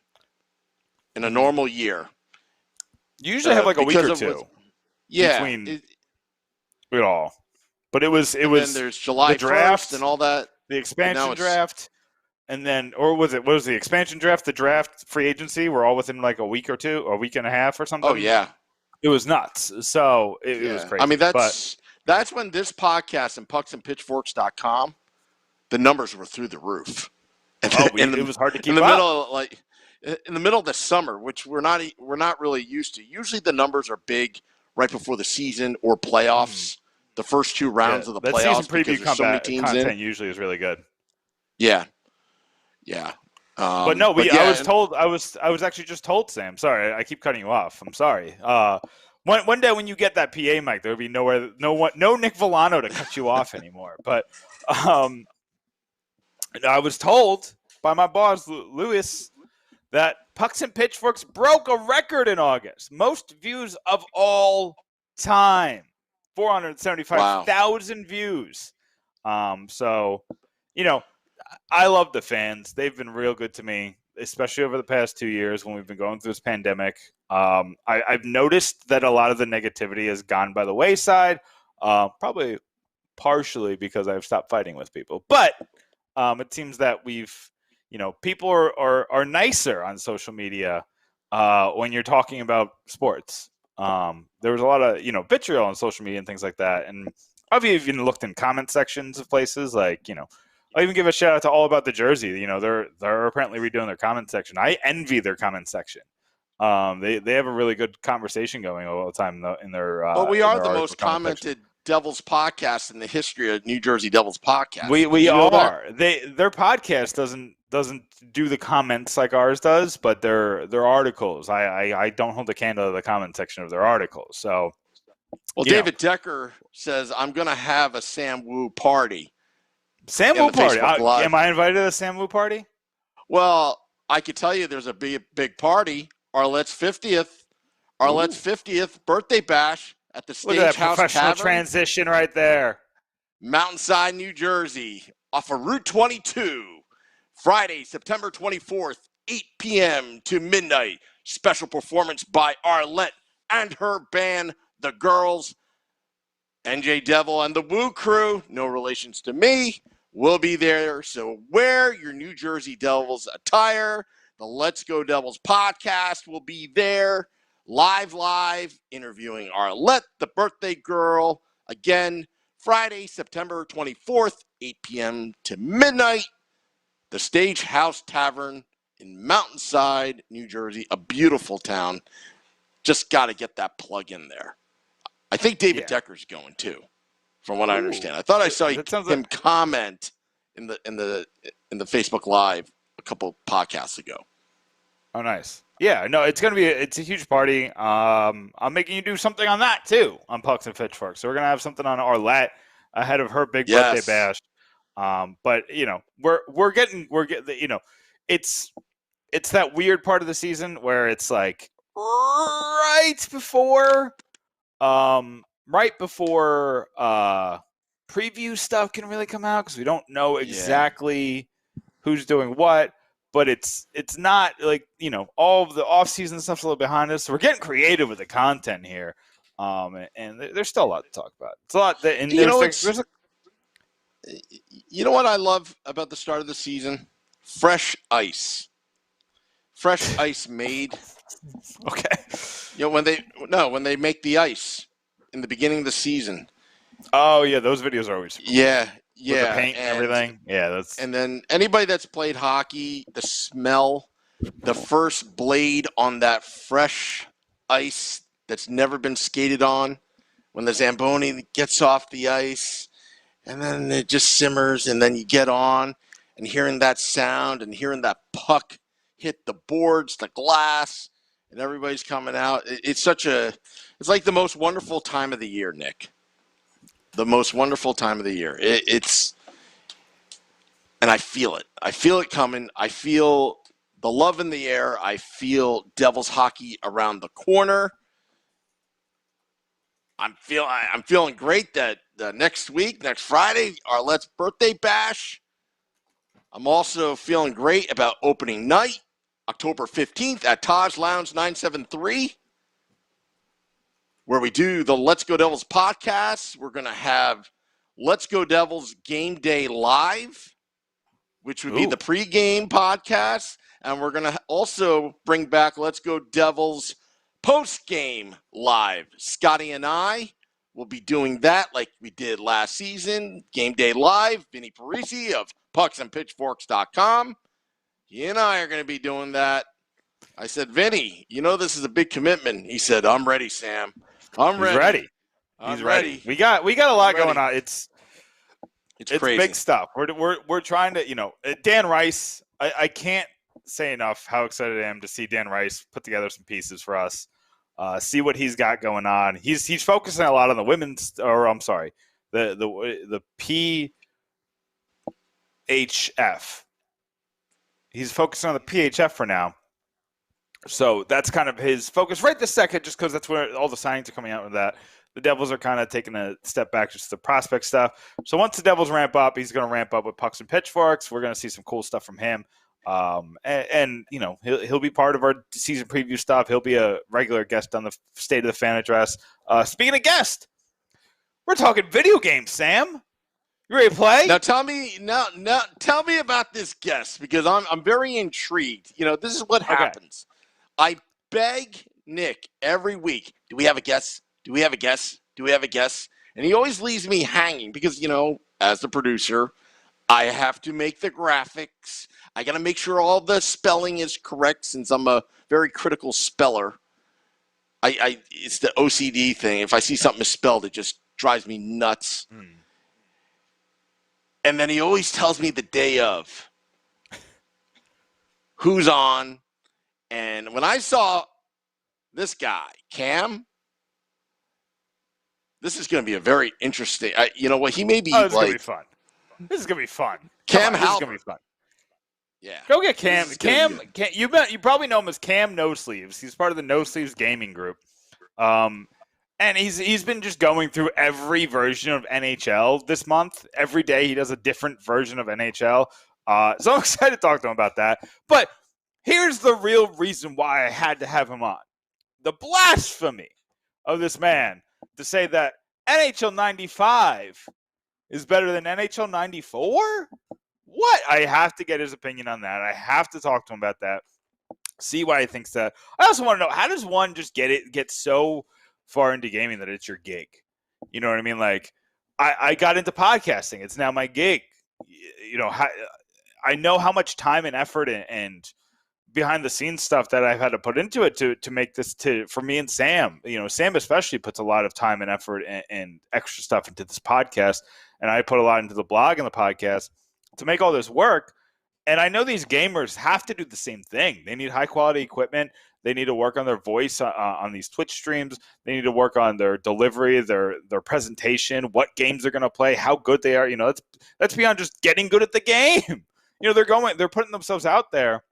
in a normal year. You usually have like a week or two. Between it all. But it was then there's July the draft 1st and all that. The expansion draft. And then, or was the expansion draft, the draft, free agency? We're all within like a week or two, or a week and a half or something. Oh, yeah. It was nuts. So it was crazy. I mean, that's when this podcast and pucksandpitchforks.com, the numbers were through the roof. It was hard to keep up. In the middle of the summer, which we're not really used to. Usually the numbers are big right before the season or playoffs. The first two rounds of the playoffs. Season preview content usually is really good. Yeah. But no, I was told. I was actually just told, Sam. Sorry, I keep cutting you off. I'm sorry. One day when you get that PA mic, there'll be no Nick Villano to cut you off anymore. But I was told by my boss Lewis that Pucks and Pitchforks broke a record in August, most views of all time, 475,000 views. So I love the fans. They've been real good to me, especially over the past 2 years when we've been going through this pandemic. I've noticed that a lot of the negativity has gone by the wayside, probably partially because I've stopped fighting with people. But it seems that people are nicer on social media when you're talking about sports. There was a lot of, vitriol on social media and things like that. And I've even looked in comment sections of places like, I'll even give a shout out to All About the Jersey. They're apparently redoing their comment section. I envy their comment section. They have a really good conversation going all the time in their. Well, we in are their the article most comment section. commented Devils podcast in the history of New Jersey Devils podcast. We Did you know that? are. Their podcast doesn't do the comments like ours does, but their articles. I don't hold a candle to the comment section of their articles. So, well, David Decker says I'm going to have a Sam Wu party. Sam Wu party. Am I invited to the Sam Wu party? Well, I could tell you there's a big party. Arlette's 50th birthday bash at the Stage Look at that House professional Tavern, transition right there. Mountainside, New Jersey, off of Route 22. Friday, September 24th, 8 p.m. to midnight. Special performance by Arlette and her band, The Girls. NJ Devil and the Woo Crew, no relations to me, will be there. So wear your New Jersey Devils attire. The Let's Go Devils podcast will be there. Live, interviewing Arlette, the birthday girl. Again, Friday, September 24th, 8 p.m. to midnight. The Stage House Tavern in Mountainside, New Jersey. A beautiful town. Just got to get that plug in there. I think David Decker's going too, from what I understand. I thought I saw him comment in the Facebook Live a couple podcasts ago. Oh, nice. Yeah, no, it's a huge party. I'm making you do something on that too on Pucks and Pitchforks. So we're gonna have something on Arlette ahead of her big birthday bash. But we're getting it's that weird part of the season where it's like right before preview stuff can really come out because we don't know exactly who's doing what. But it's not like, all of the off-season stuff's a little behind us. So we're getting creative with the content here. And there's still a lot to talk about. It's a lot. You know what I love about the start of the season? Fresh ice. Fresh ice made. Okay. When they make the ice in the beginning of the season. Oh, yeah, those videos are always cool. Yeah. With the paint and everything. Yeah, and then anybody that's played hockey, the smell, the first blade on that fresh ice that's never been skated on, when the Zamboni gets off the ice, and then it just simmers, and then you get on, and hearing that sound, and hearing that puck hit the boards, the glass, and everybody's coming out. It's like the most wonderful time of the year, Nick. The most wonderful time of the year. And I feel it. I feel it coming. I feel the love in the air. I feel Devils hockey around the corner. I'm feeling great that next Friday, Arlette's birthday bash. I'm also feeling great about opening night, October 15th at Taj Lounge 973. Where we do the Let's Go Devils podcast. We're going to have Let's Go Devils Game Day Live, which would be the pregame podcast. And we're going to also bring back Let's Go Devils post-game live. Scotty and I will be doing that like we did last season. Game Day Live, Vinny Parisi of pucksandpitchforks.com. He and I are going to be doing that. I said, Vinny, this is a big commitment. He said, I'm ready, Sam. I'm ready. He's ready. We got a lot going on. It's crazy. Big stuff. We're trying to, Dan Rice. I can't say enough how excited I am to see Dan Rice put together some pieces for us. See what he's got going on. He's focusing a lot on the women's, or I'm sorry, the PHF. He's focusing on the PHF for now. So that's kind of his focus right this second, just because that's where all the signings are coming out with that. The Devils are kind of taking a step back, just the prospect stuff. So once the Devils ramp up, he's going to ramp up with Pucks and Pitchforks. We're going to see some cool stuff from him. And he'll be part of our season preview stuff. He'll be a regular guest on the State of the Fan Address. Speaking of guest, we're talking video games, Sam. You ready to play? Now tell me about this guest, because I'm very intrigued. This is what happens. I beg Nick every week, do we have a guest? Do we have a guest? Do we have a guest? And he always leaves me hanging because, as the producer, I have to make the graphics. I got to make sure all the spelling is correct since I'm a very critical speller. It's the OCD thing. If I see something misspelled, it just drives me nuts. And then he always tells me the day of who's on. And when I saw this guy, Cam, this is going to be a very interesting. You know what? He may be this is like. Gonna be fun. This is gonna be fun. Cam This is gonna be fun. Yeah. Go get Cam. Cam, you probably know him as Cam No Sleeves. He's part of the No Sleeves gaming group. And he's been just going through every version of NHL this month. Every day he does a different version of NHL. So I'm excited to talk to him about that. But here's the real reason why I had to have him on. The blasphemy of this man to say that NHL 95 is better than NHL 94? What? I have to get his opinion on that. I have to talk to him about that. See why he thinks that. I also want to know, how does one just get so far into gaming that it's your gig? You know what I mean? Like, I got into podcasting. It's now my gig. You know, I know how much time and effort and behind the scenes stuff that I've had to put into it to make this for me and Sam. You know, Sam especially puts a lot of time and effort and extra stuff into this podcast. And I put a lot into the blog and the podcast to make all this work. And I know these gamers have to do the same thing. They need high quality equipment. They need to work on their voice on these Twitch streams. They need to work on their delivery, their presentation, what games they're going to play, how good they are. You know, that's beyond just getting good at the game. You know, they're putting themselves out there.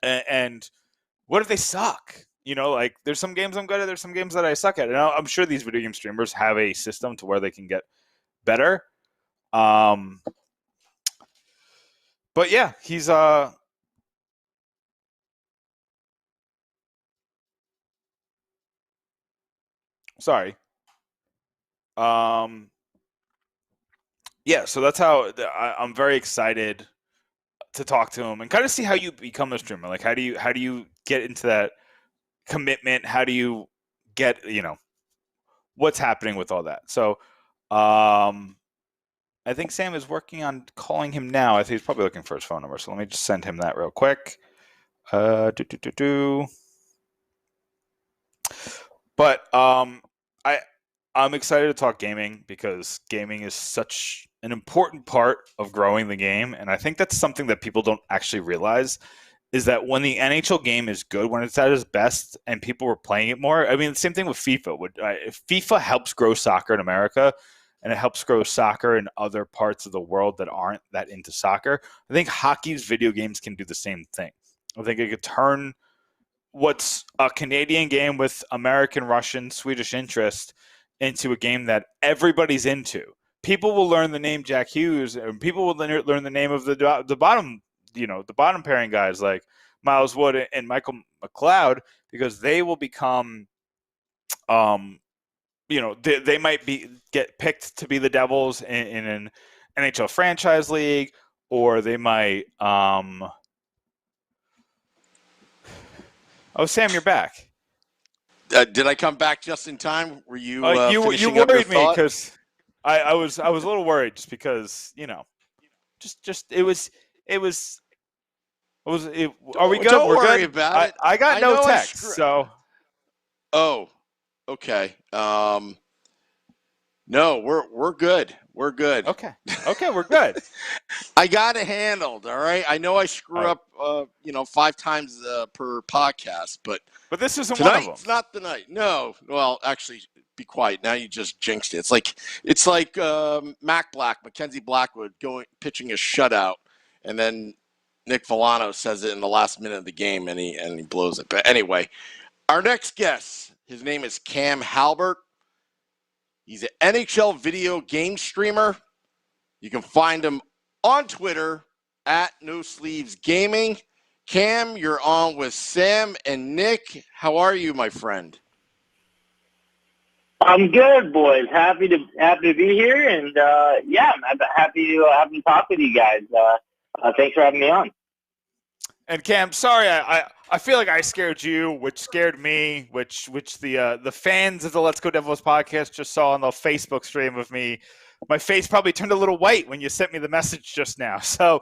And what if they suck? You know, like, there's some games I'm good at, there's some games that I suck at. And I'm sure these video game streamers have a system to where they can get better. But yeah, he's sorry. Yeah, so that's how I'm very excited to talk to him and kind of see how you become a streamer. Like, how do you get into that commitment? How do you get, you know, what's happening with all that? So, I think Sam is working on calling him now. I think he's probably looking for his phone number. So let me just send him that real quick. But I'm excited to talk gaming because gaming is such an important part of growing the game. And I think that's something that people don't actually realize, is that when the NHL game is good, when it's at its best and people are playing it more. I mean, the same thing with FIFA. FIFA helps grow soccer in America, and it helps grow soccer in other parts of the world that aren't that into soccer. I think hockey's video games can do the same thing. I think it could turn what's a Canadian game with American, Russian, Swedish interest into a game that everybody's into. People will learn the name Jack Hughes, and people will learn the name of the bottom, you know, the bottom pairing guys like Miles Wood and Michael McLeod, because they will become, you know, they might get picked to be the Devils in an NHL franchise league, or they might. Oh, Sam, you're back. Did I come back just in time? Were you? You worried me because I was a little worried, just because, you know, just it was. Are we good? Don't We're worry good? about it. I got no text, so. Oh, okay. No, we're good. We're good. Okay, we're good. I got it handled. All right. I know I screw up, 5 times per podcast, but this isn't one of them. It's not the night. No. Well, actually, be quiet. Now you just jinxed it. It's like Mackenzie Blackwood pitching a shutout, and then Nick Villano says it in the last minute of the game, and he blows it. But anyway, our next guest, his name is Cam Halbert. He's an NHL video game streamer. You can find him on Twitter at No Sleeves Gaming. Cam, you're on with Sam and Nick. How are you, my friend? I'm good, boys. Happy to be here, and I'm happy to talk with you guys. Thanks for having me on. And Cam, sorry, I feel like I scared you, which scared me, which the fans of the Let's Go Devils podcast just saw on the Facebook stream of me my face probably turned a little white when you sent me the message just now. So,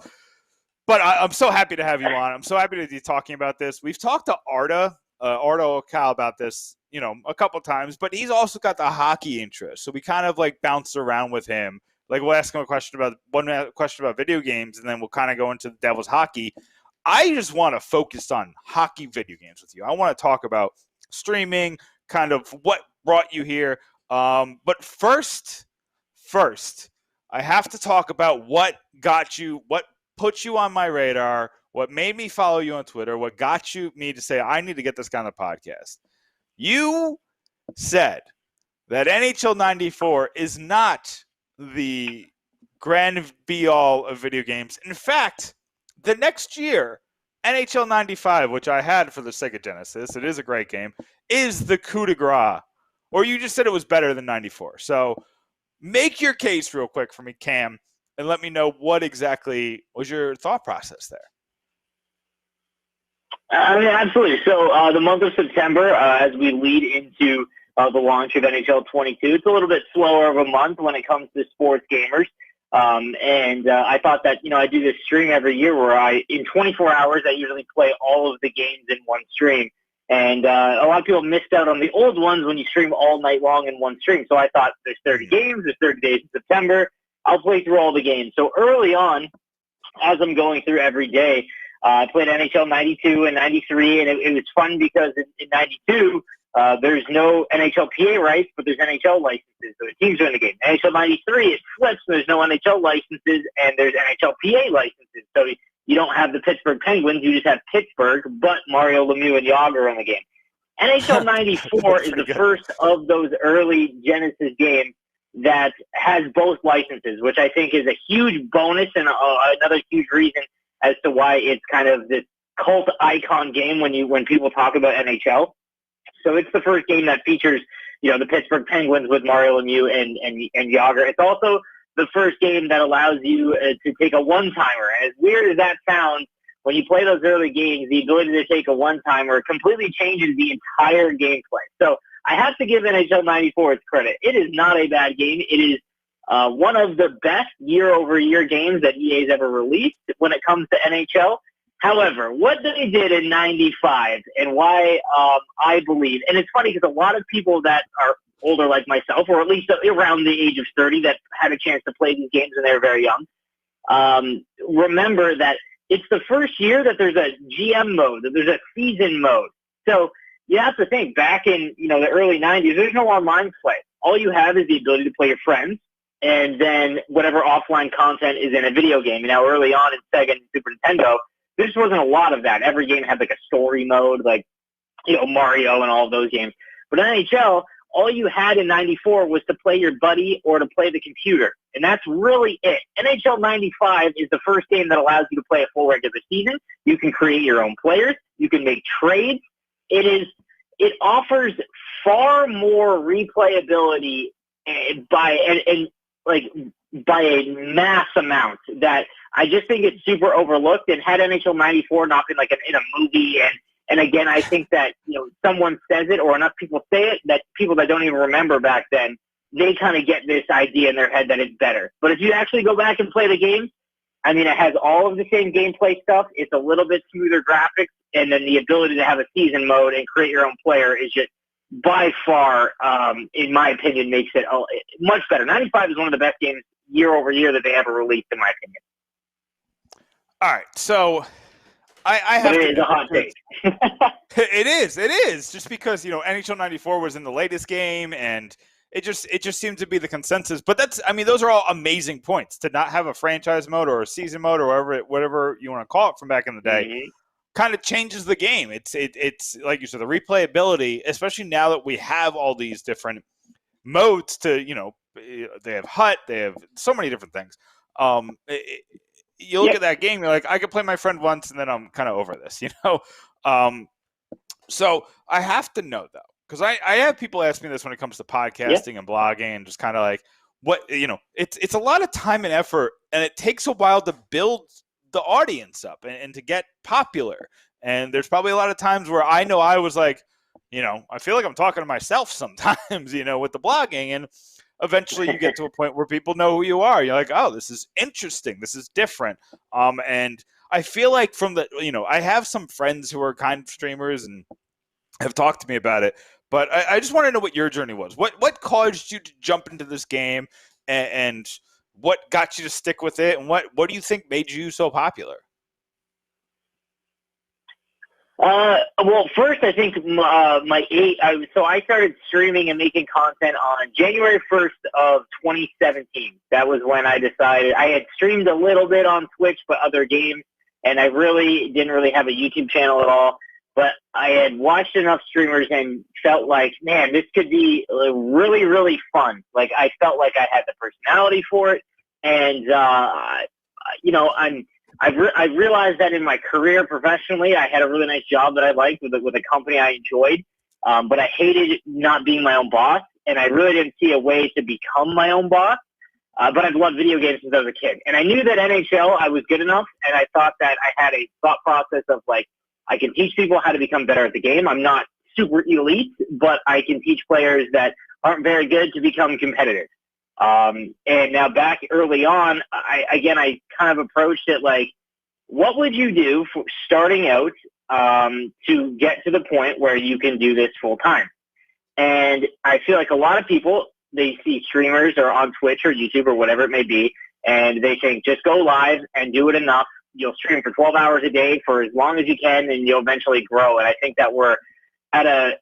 but I'm so happy to have you on. I'm so happy to be talking about this. We've talked to Arda O'Cal about this, a couple times, but he's also got the hockey interest. So we kind of like bounce around with him. Like we'll ask him one question about video games, and then we'll kind of go into the Devils hockey. I just want to focus on hockey video games with you. I want to talk about streaming, kind of what brought you here. But first, I have to talk about what put you on my radar, what made me follow you on Twitter, what got me to say, I need to get this guy on the podcast. You said that NHL 94 is not the grand be-all of video games. In fact, the next year, NHL 95, which I had for the Sega Genesis, it is a great game, is the coup de grace. Or you just said it was better than 94. So make your case real quick for me, Cam, and let me know what exactly was your thought process there. Absolutely. So the month of September, as we lead into the launch of NHL 22, it's a little bit slower of a month when it comes to sports gamers. And I thought that, I do this stream every year where in 24 hours, I usually play all of the games in one stream. And a lot of people missed out on the old ones when you stream all night long in one stream. So I thought there's 30 games, there's 30 days in September. I'll play through all the games. So early on, as I'm going through every day, I played NHL 92 and 93, and it was fun because in 92, there's no NHL PA rights, but there's NHL licenses, so the teams are in the game. NHL 93, it flips, there's no NHL licenses, and there's NHL PA licenses. So you don't have the Pittsburgh Penguins, you just have Pittsburgh, but Mario Lemieux and Yager are in the game. NHL 94 is the first of those early Genesis games that has both licenses, which I think is a huge bonus and another huge reason as to why it's kind of this cult icon game when people talk about NHL. So it's the first game that features, the Pittsburgh Penguins with Mario Lemieux and Yager. It's also the first game that allows you to take a one-timer. As weird as that sounds, when you play those early games, the ability to take a one-timer completely changes the entire gameplay. So I have to give NHL 94 its credit. It is not a bad game. It is one of the best year-over-year games that EA has ever released when it comes to NHL. However, what they did in 95 and why I believe, and it's funny because a lot of people that are older like myself, or at least around the age of 30 that had a chance to play these games when they were very young, remember that it's the first year that there's a GM mode, that there's a season mode. So you have to think, back in the early 90s, there's no online play. All you have is the ability to play your friends, and then whatever offline content is in a video game. Now, early on in Sega and Super Nintendo, there just wasn't a lot of that. Every game had like a story mode, like Mario and all of those games. But in NHL, all you had in 94 was to play your buddy or to play the computer. And that's really it. NHL 95 is the first game that allows you to play a full regular season. You can create your own players. You can make trades. It offers far more replayability by a mass amount that I just think it's super overlooked. And had NHL 94 not been like in a movie, and again, I think that someone says it or enough people say it that people that don't even remember back then, they kind of get this idea in their head that it's better. But if you actually go back and play the game, it has all of the same gameplay stuff. It's a little bit smoother graphics, and then the ability to have a season mode and create your own player is just by far, in my opinion, makes it much better. 95 is one of the best games year over year that they ever released, in my opinion. All right, so I have it is a hot take. It is, just because NHL 94 was in the latest game, and it just seemed to be the consensus. But those are all amazing points. To not have a franchise mode or a season mode or whatever you want to call it from back in the day, mm-hmm. kind of changes the game. It's like you said, the replayability, especially now that we have all these different modes to they have HUT, they have so many different things. You look at that game, you're like, I could play my friend once, and then I'm kind of over this, So I have to know, though, because I have people ask me this when it comes to podcasting and blogging, and just kind of like, it's a lot of time and effort, and it takes a while to build the audience up and to get popular. And there's probably a lot of times where I know I was like, I feel like I'm talking to myself sometimes, with the blogging. And eventually you get to a point where people know who you are. You're like, oh, this is interesting. This is different. And I feel like I have some friends who are kind of streamers and have talked to me about it, but I just want to know what your journey was. What caused you to jump into this game, and what got you to stick with it, and what do you think made you so popular? Well, first, I think I started streaming and making content on January 1st of 2017. That was when I decided I had streamed a little bit on Twitch, but other games, and I really didn't really have a YouTube channel at all. But I had watched enough streamers and felt like, man, this could be really, really fun. Like, I felt like I had the personality for it. And, I've realized that in my career professionally, I had a really nice job that I liked with a company I enjoyed. But I hated not being my own boss. And I really didn't see a way to become my own boss. But I've loved video games since I was a kid. And I knew that NHL, I was good enough. And I thought that I had a thought process of, like, I can teach people how to become better at the game. I'm not super elite, but I can teach players that aren't very good to become competitive. And now back early on, I kind of approached it like, what would you do for starting out to get to the point where you can do this full time? And I feel like a lot of people, they see streamers or on Twitch or YouTube or whatever it may be, and they think just go live and do it enough. You'll stream for 12 hours a day for as long as you can, and you'll eventually grow. And I think that we're at a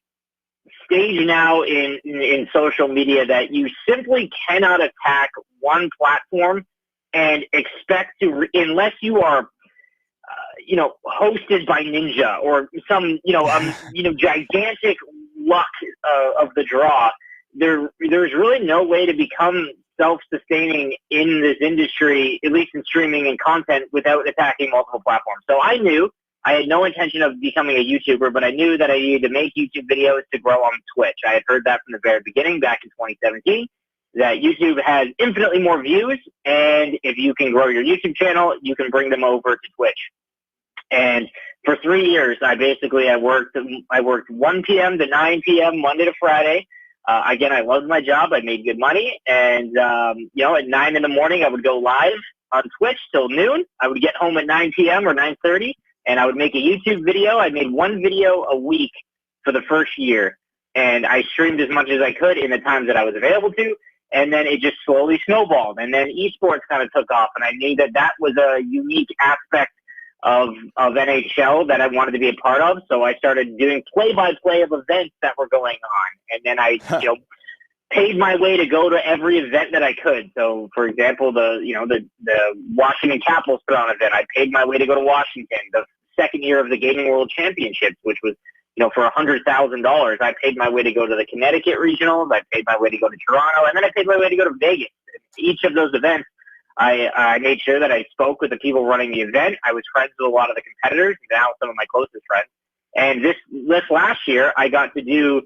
stage now in social media that you simply cannot attack one platform and expect to, unless you are, hosted by Ninja or some, gigantic luck of the draw. There's really no way to become self-sustaining in this industry, at least in streaming and content, without attacking multiple platforms. So I knew I had no intention of becoming a YouTuber, but I knew that I needed to make YouTube videos to grow on Twitch. I had heard that from the very beginning back in 2017, that YouTube has infinitely more views, and if you can grow your YouTube channel, you can bring them over to Twitch. And for 3 years, I worked 1 p.m. to 9 p.m. Monday to Friday. Again, I loved my job. I made good money. And, at 9 in the morning, I would go live on Twitch till noon. I would get home at 9 p.m. or 9:30, and I would make a YouTube video. I made one video a week for the first year. And I streamed as much as I could in the times that I was available to. And then it just slowly snowballed. And then esports kind of took off. And I knew that was a unique aspect of NHL that I wanted to be a part of. So I started doing play-by-play of events that were going on. And then I, paid my way to go to every event that I could. So, for example, the Washington Capitals put on an event. I paid my way to go to Washington. The second year of the Gaming World Championships, which was, for $100,000, I paid my way to go to the Connecticut Regionals. I paid my way to go to Toronto. And then I paid my way to go to Vegas. Each of those events, I made sure that I spoke with the people running the event. I was friends with a lot of the competitors, now some of my closest friends. And this last year, I got to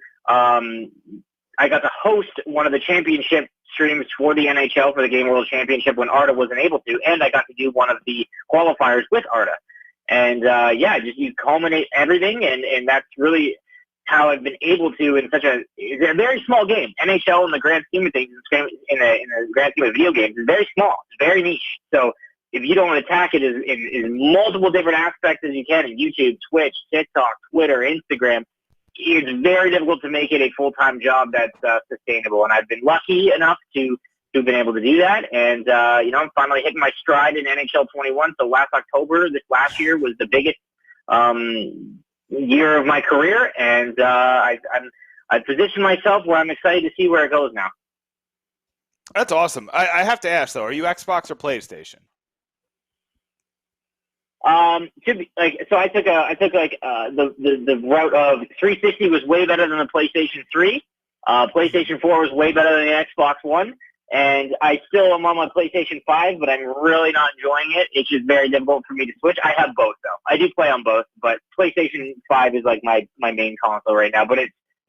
host one of the championship streams for the NHL for the Game World Championship when Arda wasn't able to, and I got to do one of the qualifiers with Arda. And you culminate everything, and that's really how I've been able to, it's a very small game. NHL in the grand scheme of things, in the grand scheme of video games, is very small. It's very niche. So if you don't attack it in multiple different aspects as you can in YouTube, Twitch, TikTok, Twitter, Instagram, it's very difficult to make it a full-time job that's sustainable. And I've been lucky enough to have been able to do that. And, I'm finally hitting my stride in NHL 21. So last October, this last year, was the biggest year of my career, and I've positioned myself where I'm excited to see where it goes now. That's awesome. I have to ask though, are you Xbox or PlayStation? I took the route of 360 was way better than the PlayStation 3. PlayStation 4 was way better than the Xbox One. And I still am on my PlayStation 5, but I'm really not enjoying it. It's just very difficult for me to switch. I have both, though. I do play on both, but PlayStation 5 is like my main console right now. But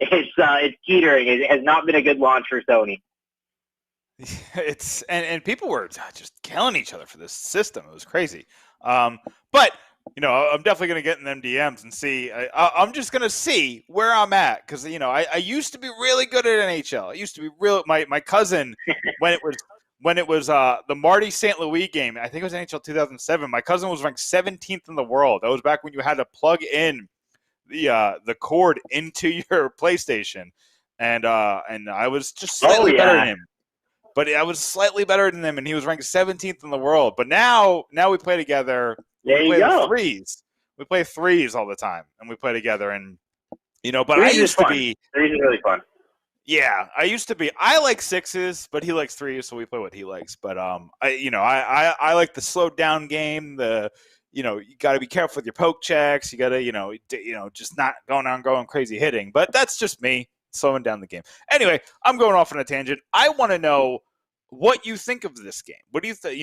it's teetering. It has not been a good launch for Sony. And people were just killing each other for this system. It was crazy. But I'm definitely going to get in them DMs and see. I'm just going to see where I'm at because, I used to be really good at NHL. I used to be real. My cousin, when it was the Marty St. Louis game, I think it was NHL 2007, my cousin was ranked 17th in the world. That was back when you had to plug in the cord into your PlayStation. And I was just slightly better than him. But I was slightly better than him, and he was ranked 17th in the world. But now we play together. There you go. Threes. We play threes all the time, and we play together. And but threes I used to be. Threes is really fun. Yeah, I used to be. I like sixes, but he likes threes, so we play what he likes. But I like the slowed down game. You got to be careful with your poke checks. You got to just not going crazy hitting. But that's just me slowing down the game. Anyway, I'm going off on a tangent. I want to know what you think of this game. What do you think?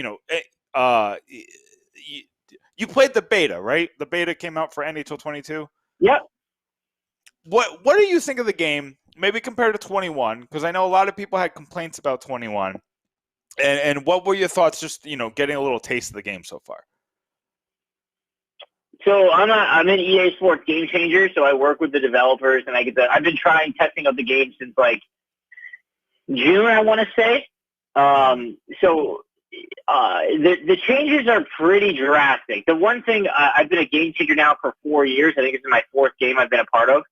You played the beta, right? The beta came out for NHL 22. Yep. What do you think of the game? Maybe compared to 21, because I know a lot of people had complaints about 21. And what were your thoughts? Just getting a little taste of the game so far. So I'm an EA Sports game changer, so I work with the developers, and I've been trying testing of the game since like June, I want to say. So the changes are pretty drastic. The one thing, I've been a game changer now for 4 years. I think it's my fourth game I've been a part of,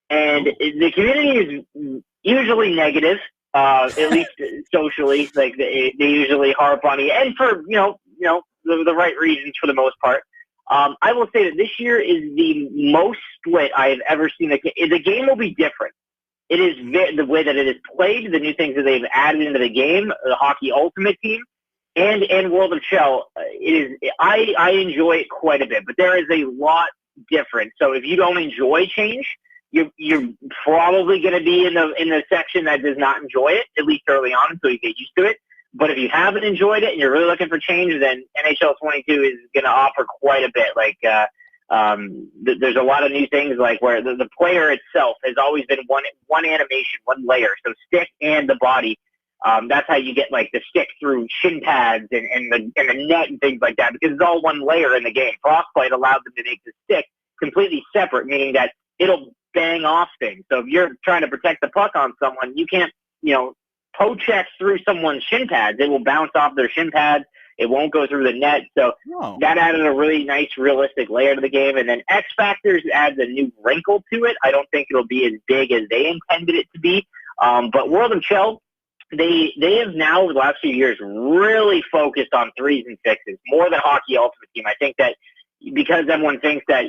and the community is usually negative, at least socially. Like they usually harp on it, and for the right reasons for the most part. I will say that this year is the most split I have ever seen. The game will be different. It is the way that it is played, the new things that they've added into the game, the Hockey Ultimate Team, and World of Shell. I enjoy it quite a bit, but there is a lot different. So if you don't enjoy change, you're probably going to be in the section that does not enjoy it, at least early on, until you get used to it. But if you haven't enjoyed it and you're really looking for change, then NHL 22 is going to offer quite a bit. Like there's a lot of new things, like where the player itself has always been one animation, one layer. So stick and the body. That's how you get like the stick through shin pads and the net and things like that, because it's all one layer in the game. Frostbite allows them to make the stick completely separate, meaning that it'll bang off things. So if you're trying to protect the puck on someone, you can't poke checks through someone's shin pads. It will bounce off their shin pads. It won't go through the net. So that added a really nice, realistic layer to the game. And then X Factors adds a new wrinkle to it. I don't think it'll be as big as they intended it to be. But World of Shell, they have now, over the last few years, really focused on threes and sixes, more than Hockey Ultimate Team. I think that because everyone thinks that,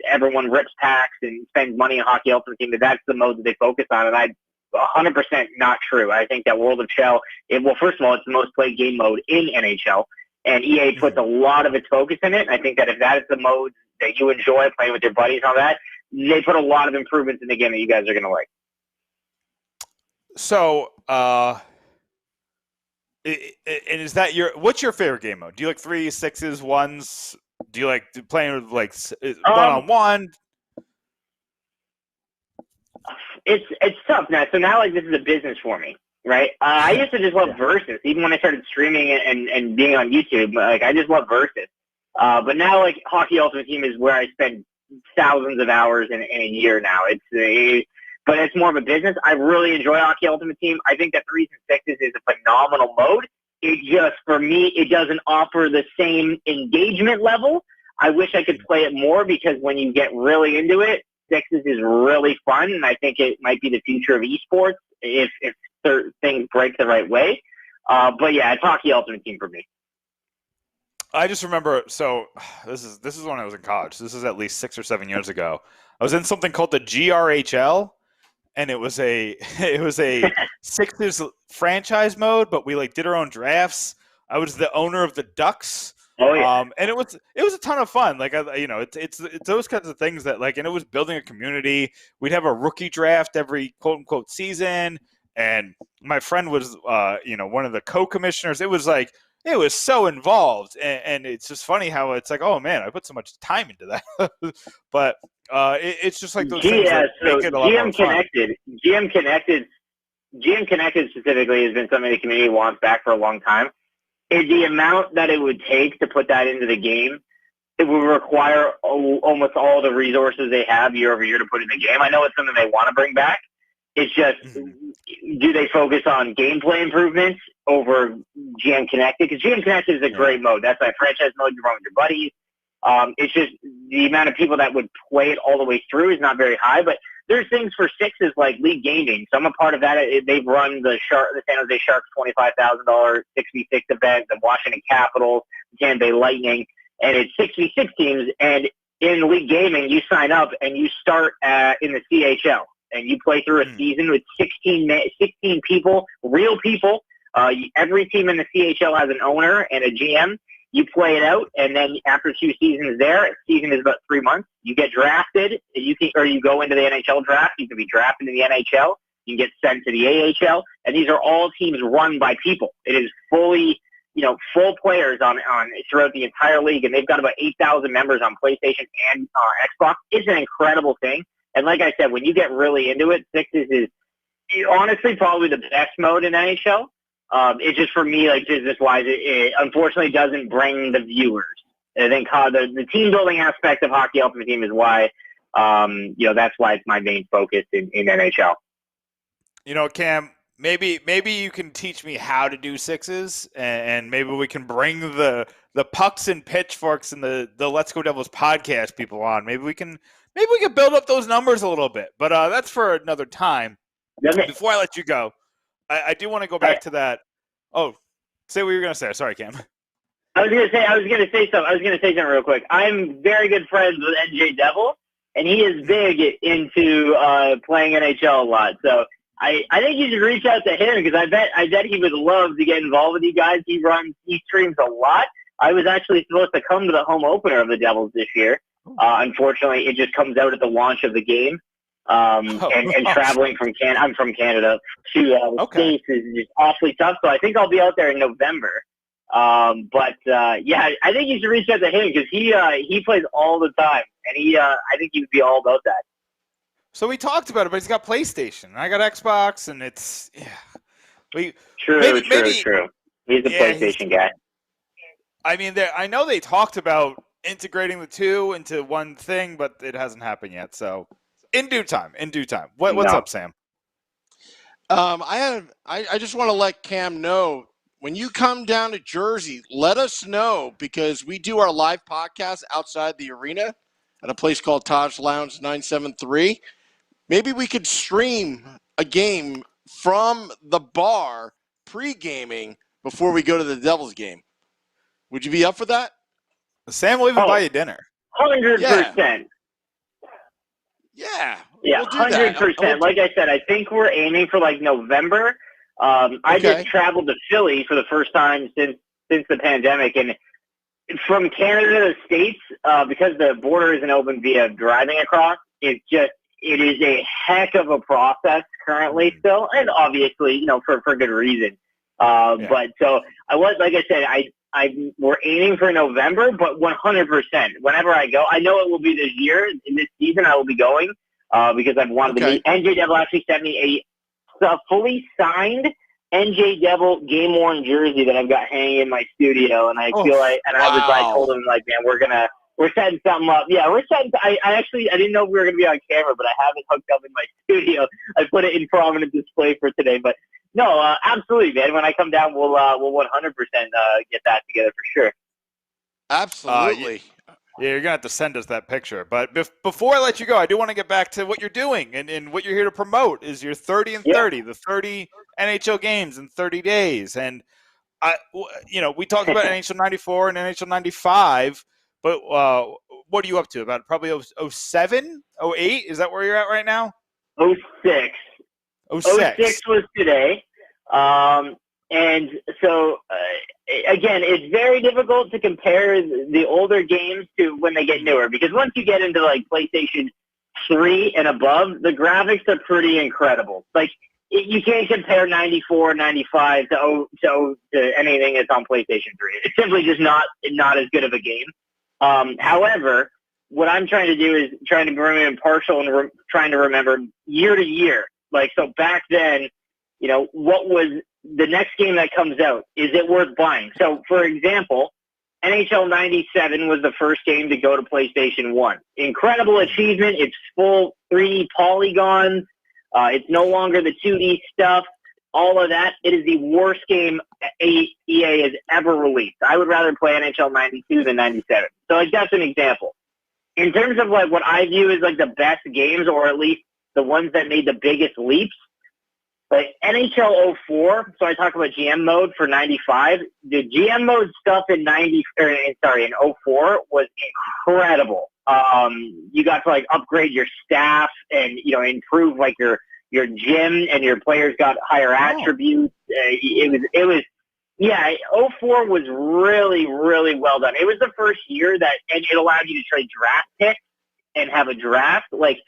everyone rips packs and spends money on Hockey Ultimate Team, that's the mode that they focus on. And 100% not true. I think that World of Shell, first of all, it's the most played game mode in NHL, and EA puts a lot of its focus in it. And I think that if that is the mode that you enjoy playing with your buddies and all that, they put a lot of improvements in the game that you guys are going to like. So, and is that what's your favorite game mode? Do you like threes, sixes, ones? Do you like playing with like one-on-one? It's tough now. So now, like, this is a business for me, right? I used to just love versus, even when I started streaming and being on YouTube. Like, I just love versus. But now, like, Hockey Ultimate Team is where I spend thousands of hours in a year now. But it's more of a business. I really enjoy Hockey Ultimate Team. I think that threes and sixes is a phenomenal mode. It just, for me, it doesn't offer the same engagement level. I wish I could play it more, because when you get really into it, sixes is really fun, and I think it might be the future of esports if certain things break the right way. But yeah, it's Hockey Ultimate Team for me. I just remember, so this is when I was in college. This is at least 6 or 7 years ago. I was in something called the GRHL, and it was a sixes franchise mode, but we like did our own drafts. I was the owner of the Ducks. Oh, yeah. And it was a ton of fun. Like, it's those kinds of things that, like, and it was building a community. We'd have a rookie draft every quote unquote season. And my friend was, one of the co-commissioners. It was like, it was so involved. And it's just funny how it's like, oh man, I put so much time into that. But it's just like those things that make it a lot more fun. GM Connected specifically has been something the community wants back for a long time. Is the amount that it would take to put that into the game it will require almost all the resources they have year over year to put in the game. I know it's something they want to bring back. It's just, do they focus on gameplay improvements over GM Connected? Because GM Connected is a great mode. That's like franchise mode. You run with your buddies. It's just the amount of people that would play it all the way through is not very high. But there's things for sixes like League Gaming. So I'm a part of that. They've run the San Jose Sharks $25,000 6v6 event, the Washington Capitals, Tampa Bay Lightning, and it's 6v6 teams. And in League Gaming, you sign up and you start in the CHL. And you play through a season with 16 people, real people. Every team in the CHL has an owner and a GM. You play it out, and then after 2 seasons there, season is about 3 months. You get drafted, or you go into the NHL draft. You can be drafted in the NHL. You can get sent to the AHL, and these are all teams run by people. It is fully, full players on throughout the entire league, and they've got about 8,000 members on PlayStation and Xbox. It's an incredible thing. And like I said, when you get really into it, sixes is honestly probably the best mode in NHL. It's just for me, like business-wise, it unfortunately doesn't bring the viewers. I think the team-building aspect of Hockey Ultimate Team is why, that's why it's my main focus in NHL. Cam, maybe you can teach me how to do sixes, and maybe we can bring the pucks and pitchforks and the Let's Go Devils podcast people on. Maybe we can build up those numbers a little bit, but that's for another time. Before I let you go, I do want to go back to that. Oh, say what you were going to say. Sorry, Cam. I was going to say something real quick. I'm very good friends with NJ Devil, and he is big into playing NHL a lot. So I think you should reach out to him because I bet he would love to get involved with you guys. He streams a lot. I was actually supposed to come to the home opener of the Devils this year. Unfortunately, it just comes out at the launch of the game. And traveling from I'm from Canada to the States is just awfully tough. So I think I'll be out there in November. I think you should reach out to him because he plays all the time, and I think he would be all about that. So we talked about it, but he's got PlayStation. I got Xbox, and it's True. He's a PlayStation guy. I mean, I know they talked about integrating the two into one thing, but it hasn't happened yet. So in due time. What's up, Sam? I just want to let Cam know, when you come down to Jersey, let us know, because we do our live podcast outside the arena at a place called Taj Lounge 973. Maybe we could stream a game from the bar pre-gaming before we go to the Devils game. Would you be up for that? Sam will even buy you dinner. 100%. Yeah. Yeah, 100%. Like I said, I think we're aiming for like November. I just traveled to Philly for the first time since the pandemic, and from Canada to the States, because the border isn't open via driving across, it is a heck of a process currently still, and obviously, for good reason. But so like I said, we're aiming for November, but 100%. Whenever I go, I know it will be this year. In this season, I will be going because I've wanted to meet. NJ Devil actually sent me a fully signed NJ Devil game worn jersey that I've got hanging in my studio, and I feel like, and I told him, like, man, we're setting something up. Yeah, we're setting. I didn't know we were gonna be on camera, but I have it hooked up in my studio. I put it in prominent display for today, but. No, absolutely, man. When I come down, we'll 100% get that together for sure. Absolutely. You're going to have to send us that picture. But before I let you go, I do want to get back to what you're doing and what you're here to promote is your 30 and 30, the 30 NHL games in 30 days. And, we talked about NHL 94 and NHL 95, but what are you up to? About probably 07, 08? Is that where you're at right now? 06. 06 was today. And so, again, it's very difficult to compare the older games to when they get newer, because once you get into like PlayStation 3 and above, the graphics are pretty incredible. Like, you can't compare 94, 95 to anything that's on PlayStation 3. It's simply just not as good of a game. However, what I'm trying to do is trying to remain impartial and trying to remember year to year. Like, so back then, what was the next game that comes out? Is it worth buying? So, for example, NHL 97 was the first game to go to PlayStation 1. Incredible achievement. It's full 3D polygons. It's no longer the 2D stuff. All of that. It is the worst game EA has ever released. I would rather play NHL 92 than 97. So like, that's an example. In terms of like what I view as like the best games, or at least the ones that made the biggest leaps, like NHL 04, so I talk about GM mode for 95. The GM mode stuff in in 04 was incredible. You got to like upgrade your staff and, you know, improve like your gym, and your players got higher attributes. It was, 04 was really, really well done. It was the first year and it allowed you to trade draft picks and have a draft. Like,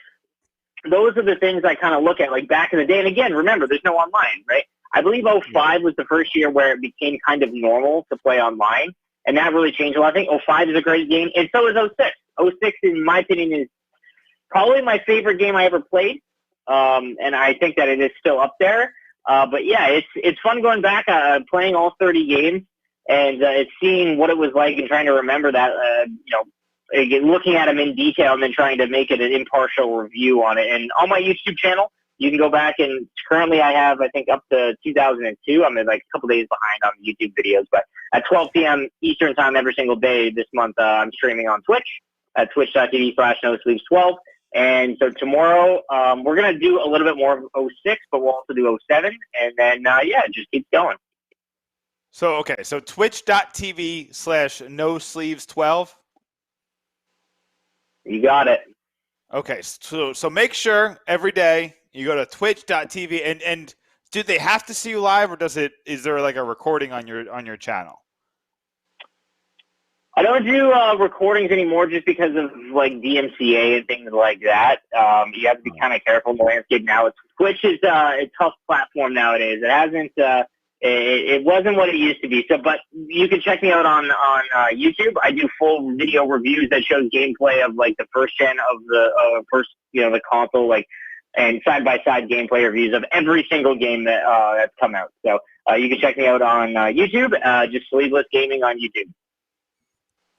those are the things I kind of look at, like back in the day. And again, remember, there's no online, right? I believe 05 was the first year where it became kind of normal to play online, and that really changed a lot. I think 05 is a great game, and so is 06. 06, in my opinion, is probably my favorite game I ever played, and I think that it is still up there. But yeah, it's fun going back, playing all 30 games, and it's seeing what it was like and trying to remember that, looking at them in detail and then trying to make it an impartial review on it. And on my YouTube channel, you can go back, and currently I have, I think, up to 2002. I'm like a couple days behind on YouTube videos, but at 12 p.m. Eastern time every single day this month, I'm streaming on Twitch at twitch.tv/NoSleeves12. And so tomorrow, we're going to do a little bit more of 06, but we'll also do 07. And then, it just keeps going. So twitch.tv/NoSleeves12. You got it. Okay, so make sure every day you go to twitch.tv, and do they have to see you live, or is there like a recording on your channel? I don't do recordings anymore just because of like DMCA and things like that. You have to be kind of careful in the landscape now. Twitch is a tough platform nowadays. It hasn't. It wasn't what it used to be. So, but you can check me out on YouTube. I do full video reviews that shows gameplay of like the first gen of the the console, like, and side by side gameplay reviews of every single game that's come out. So you can check me out on YouTube. Just Sleeveless Gaming on YouTube.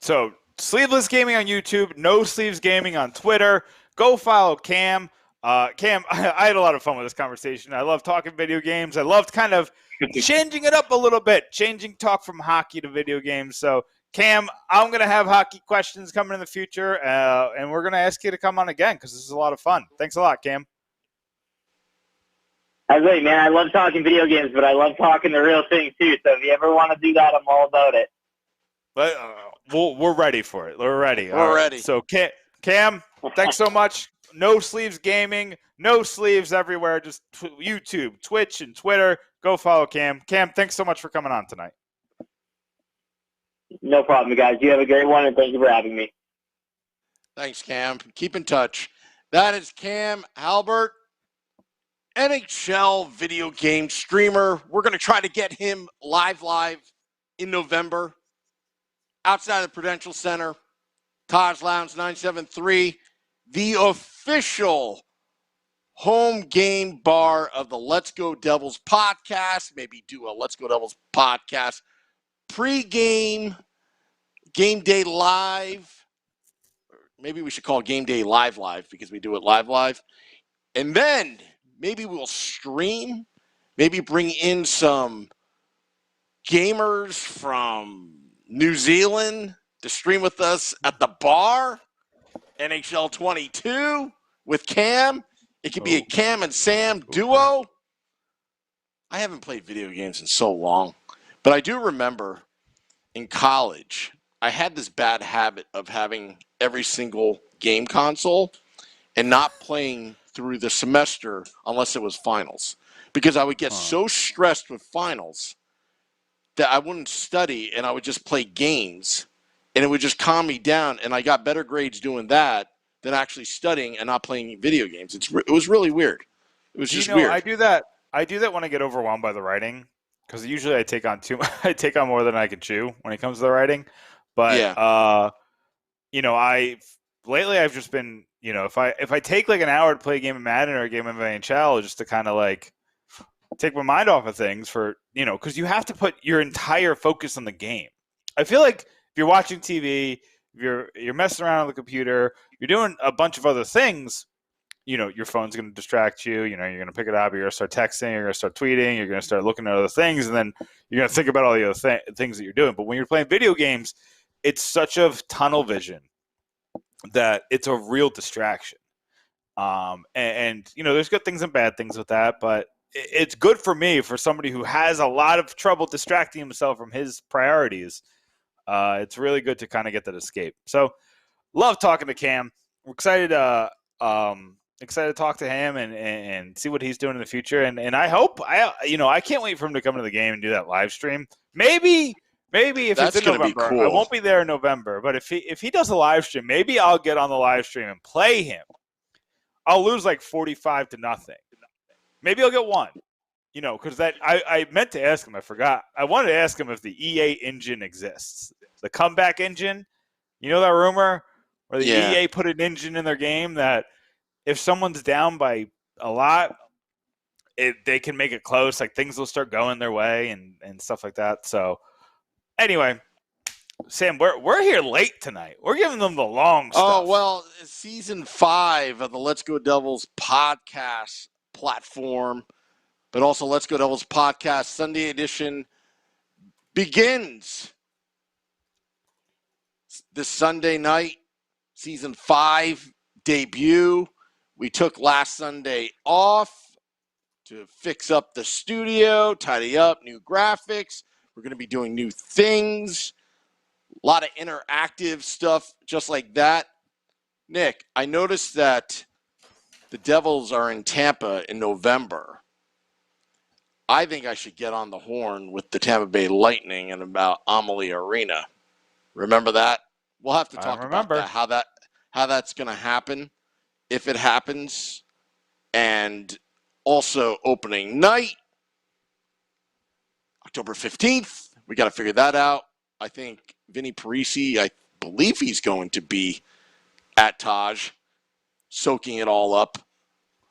So Sleeveless Gaming on YouTube, No Sleeves Gaming on Twitter. Go follow Cam. Cam, I had a lot of fun with this conversation. I love talking video games. I loved kind of changing it up a little bit, changing talk from hockey to video games. So, Cam, I'm going to have hockey questions coming in the future, and we're going to ask you to come on again because this is a lot of fun. Thanks a lot, Cam. Man, I love talking video games, but I love talking the real thing too. So if you ever want to do that, I'm all about it. But, we're ready for it. We're ready. We're ready. So, Cam, thanks so much. No Sleeves Gaming, No Sleeves everywhere. Just YouTube, Twitch, and Twitter. Go follow Cam. Cam, thanks so much for coming on tonight. No problem, guys. You have a great one, and thank you for having me. Thanks, Cam. Keep in touch. That is Cam Halbert, NHL video game streamer. We're going to try to get him live in November outside the Prudential Center, Taj Lounge 973, the official home game bar of the Let's Go Devils podcast. Maybe do a Let's Go Devils podcast pre-game, game day live. Maybe we should call game day live because we do it live. And then maybe we'll stream, maybe bring in some gamers from New Zealand to stream with us at the bar. NHL 22 with Cam. It could be a Cam and Sam duo. I haven't played video games in so long, but I do remember in college, I had this bad habit of having every single game console and not playing through the semester unless it was finals, because I would get so stressed with finals that I wouldn't study and I would just play games, and it would just calm me down, and I got better grades doing that than actually studying and not playing video games. It was really weird. It was just weird. I do that when I get overwhelmed by the writing, because usually I take on more than I can chew when it comes to the writing. But lately I've just been, if I take like an hour to play a game of Madden or a game of NHL just to kind of like take my mind off of things because you have to put your entire focus on the game. I feel like you're watching TV, if you're messing around on the computer, you're doing a bunch of other things, your phone's going to distract you. You're going to pick it up. You're going to start texting. You're going to start tweeting. You're going to start looking at other things. And then you're going to think about all the other things that you're doing. But when you're playing video games, it's such a tunnel vision that it's a real distraction. And there's good things and bad things with that. But it's good for me, for somebody who has a lot of trouble distracting himself from his priorities. It's really good to kind of get that escape. So love talking to Cam. We're excited to talk to him and see what he's doing in the future. And I hope I can't wait for him to come to the game and do that live stream. Maybe if That's it's in gonna be November, cool. I won't be there in November. But if he does a live stream, maybe I'll get on the live stream and play him. I'll lose like 45-0. Maybe I'll get one. Because I meant to ask him. I forgot. I wanted to ask him if the EA engine exists, the comeback engine. You know that rumor where the EA put an engine in their game that if someone's down by a lot, they can make it close. Like things will start going their way and stuff like that. So anyway, Sam, we're here late tonight. We're giving them the long stuff. Oh, well, season 5 of the Let's Go Devils podcast platform, but also Let's Go Devils podcast Sunday edition begins this Sunday night. Season 5 debut. We took last Sunday off to fix up the studio, tidy up, new graphics. We're going to be doing new things. A lot of interactive stuff just like that. Nick, I noticed that the Devils are in Tampa in November. I think I should get on the horn with the Tampa Bay Lightning and about Amalie Arena. Remember that? We'll have to talk about that, how that's going to happen, if it happens. And also opening night, October 15th. We got to figure that out. I think Vinny Parisi, I believe he's going to be at Taj, soaking it all up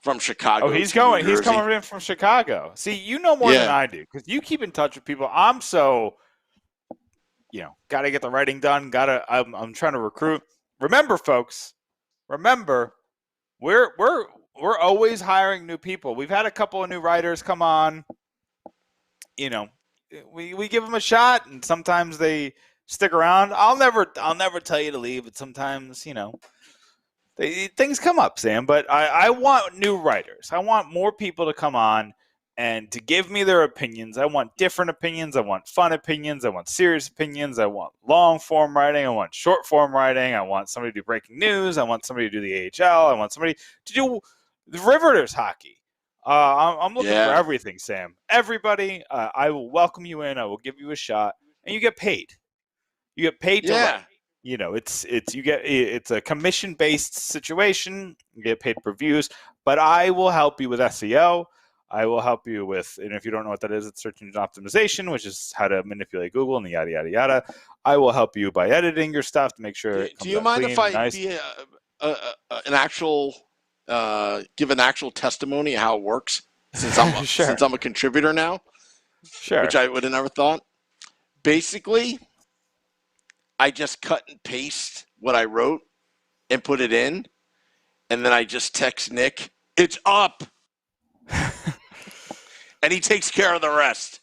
from Chicago. Oh, he's going. He's coming in from Chicago. See, you know more than I do because you keep in touch with people. I'm so, got to get the writing done. I'm trying to recruit. Remember, folks. Remember, we're always hiring new people. We've had a couple of new writers come on. We give them a shot, and sometimes they stick around. I'll never tell you to leave, but sometimes things come up, Sam. But I want new writers. I want more people to come on and to give me their opinions. I want different opinions. I want fun opinions. I want serious opinions. I want long form writing. I want short form writing. I want somebody to do breaking news. I want somebody to do the AHL. I want somebody to do the Riveters hockey. I'm looking for everything, Sam. Everybody, I will welcome you in. I will give you a shot, and you get paid. You get paid to write. It's a commission-based situation. You get paid per views, but I will help you with SEO. I will help you with, and if you don't know what that is, it's search engine optimization, which is how to manipulate Google and the yada yada yada. I will help you by editing your stuff to make sure. Do you mind if I be an actual? Give an actual testimony of how it works since I'm since I'm a contributor now, which I would have never thought. Basically, I just cut and paste what I wrote and put it in, and then I just text Nick, "It's up," and he takes care of the rest.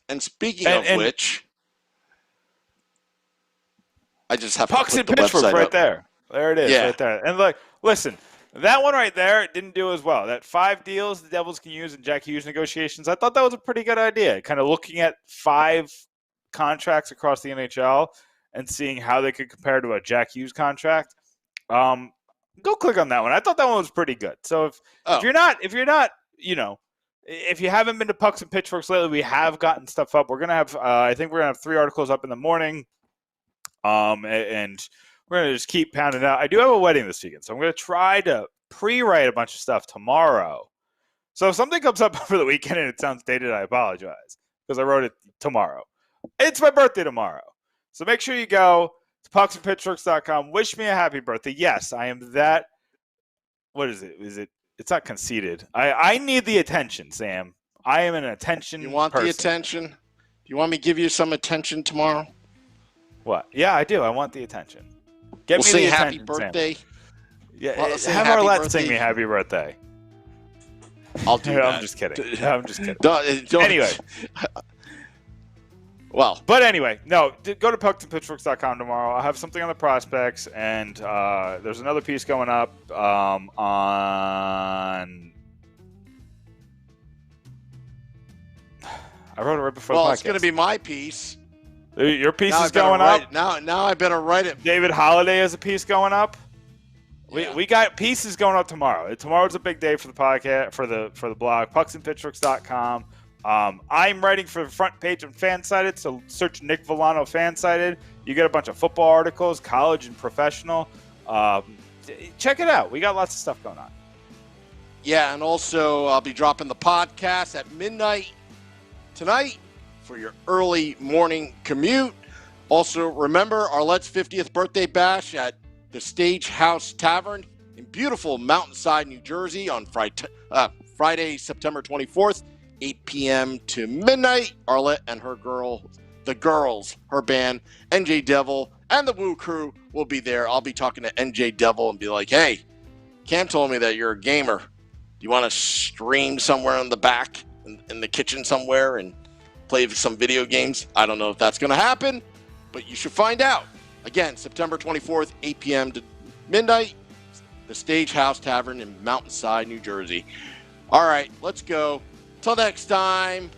And speaking of which, I just have Pucks to and put the Pitchfork website right up. there. There it is, right there. And look, listen, that one right there didn't do as well. That 5 deals the Devils can use in Jack Hughes negotiations, I thought that was a pretty good idea. Kind of looking at 5 contracts across the NHL and seeing how they could compare to a Jack Hughes contract. Go click on that one. I thought that one was pretty good. So if you're not, if you haven't been to Pucks and Pitchforks lately, we have gotten stuff up. We're gonna have, I think we're gonna have 3 articles up in the morning. And we're going to just keep pounding out. I do have a wedding this weekend, so I'm going to try to pre-write a bunch of stuff tomorrow. So if something comes up over the weekend and it sounds dated, I apologize because I wrote it tomorrow. It's my birthday tomorrow. So make sure you go to pucksandpitchforks.com. Wish me a happy birthday. Yes, I am that. What is it? It's not conceited. I need the attention, Sam. I am an attention You want person. the attention? you want me to give you some attention tomorrow? What? Yeah, I do. I want the attention. Get We'll me sing the happy attention, Sam. birthday. Yeah, Well, say have happy Arlette sing birthday. me happy birthday. I'll do that. I'm just kidding. I'm just kidding. Don't- Anyway. Well, But anyway, no, go to pucksandpitchforks.com tomorrow. I'll have something on the prospects, and there's another piece going up on. I wrote it right before the podcast. it's going to be my piece. Your piece Now is going up. Now I better write it. David Holiday has a piece going up. Yeah. We got pieces going up tomorrow. Tomorrow's a big day for the podcast, for the blog, pucksandpitchforks.com. I'm writing for the front page of Fansided, so search Nick Villano Fansided. You get a bunch of football articles, college and professional. Check it out. We got lots of stuff going on. Yeah, and also I'll be dropping the podcast at midnight tonight for your early morning commute. Also, remember Arlette's 50th birthday bash at the Stage House Tavern in beautiful Mountainside, New Jersey on Friday, September 24th, 8 p.m. to midnight. Arlette and her girls, her band, NJ Devil, and the Woo Crew will be there. I'll be talking to NJ Devil and be like, hey, Cam told me that you're a gamer. Do you want to stream somewhere in the back, in the kitchen somewhere, and play some video games? I don't know if that's going to happen, but you should find out. Again, September 24th, 8 p.m. to midnight, the Stage House Tavern in Mountainside, New Jersey. All right, let's go. Till next time,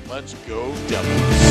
let's go Devils.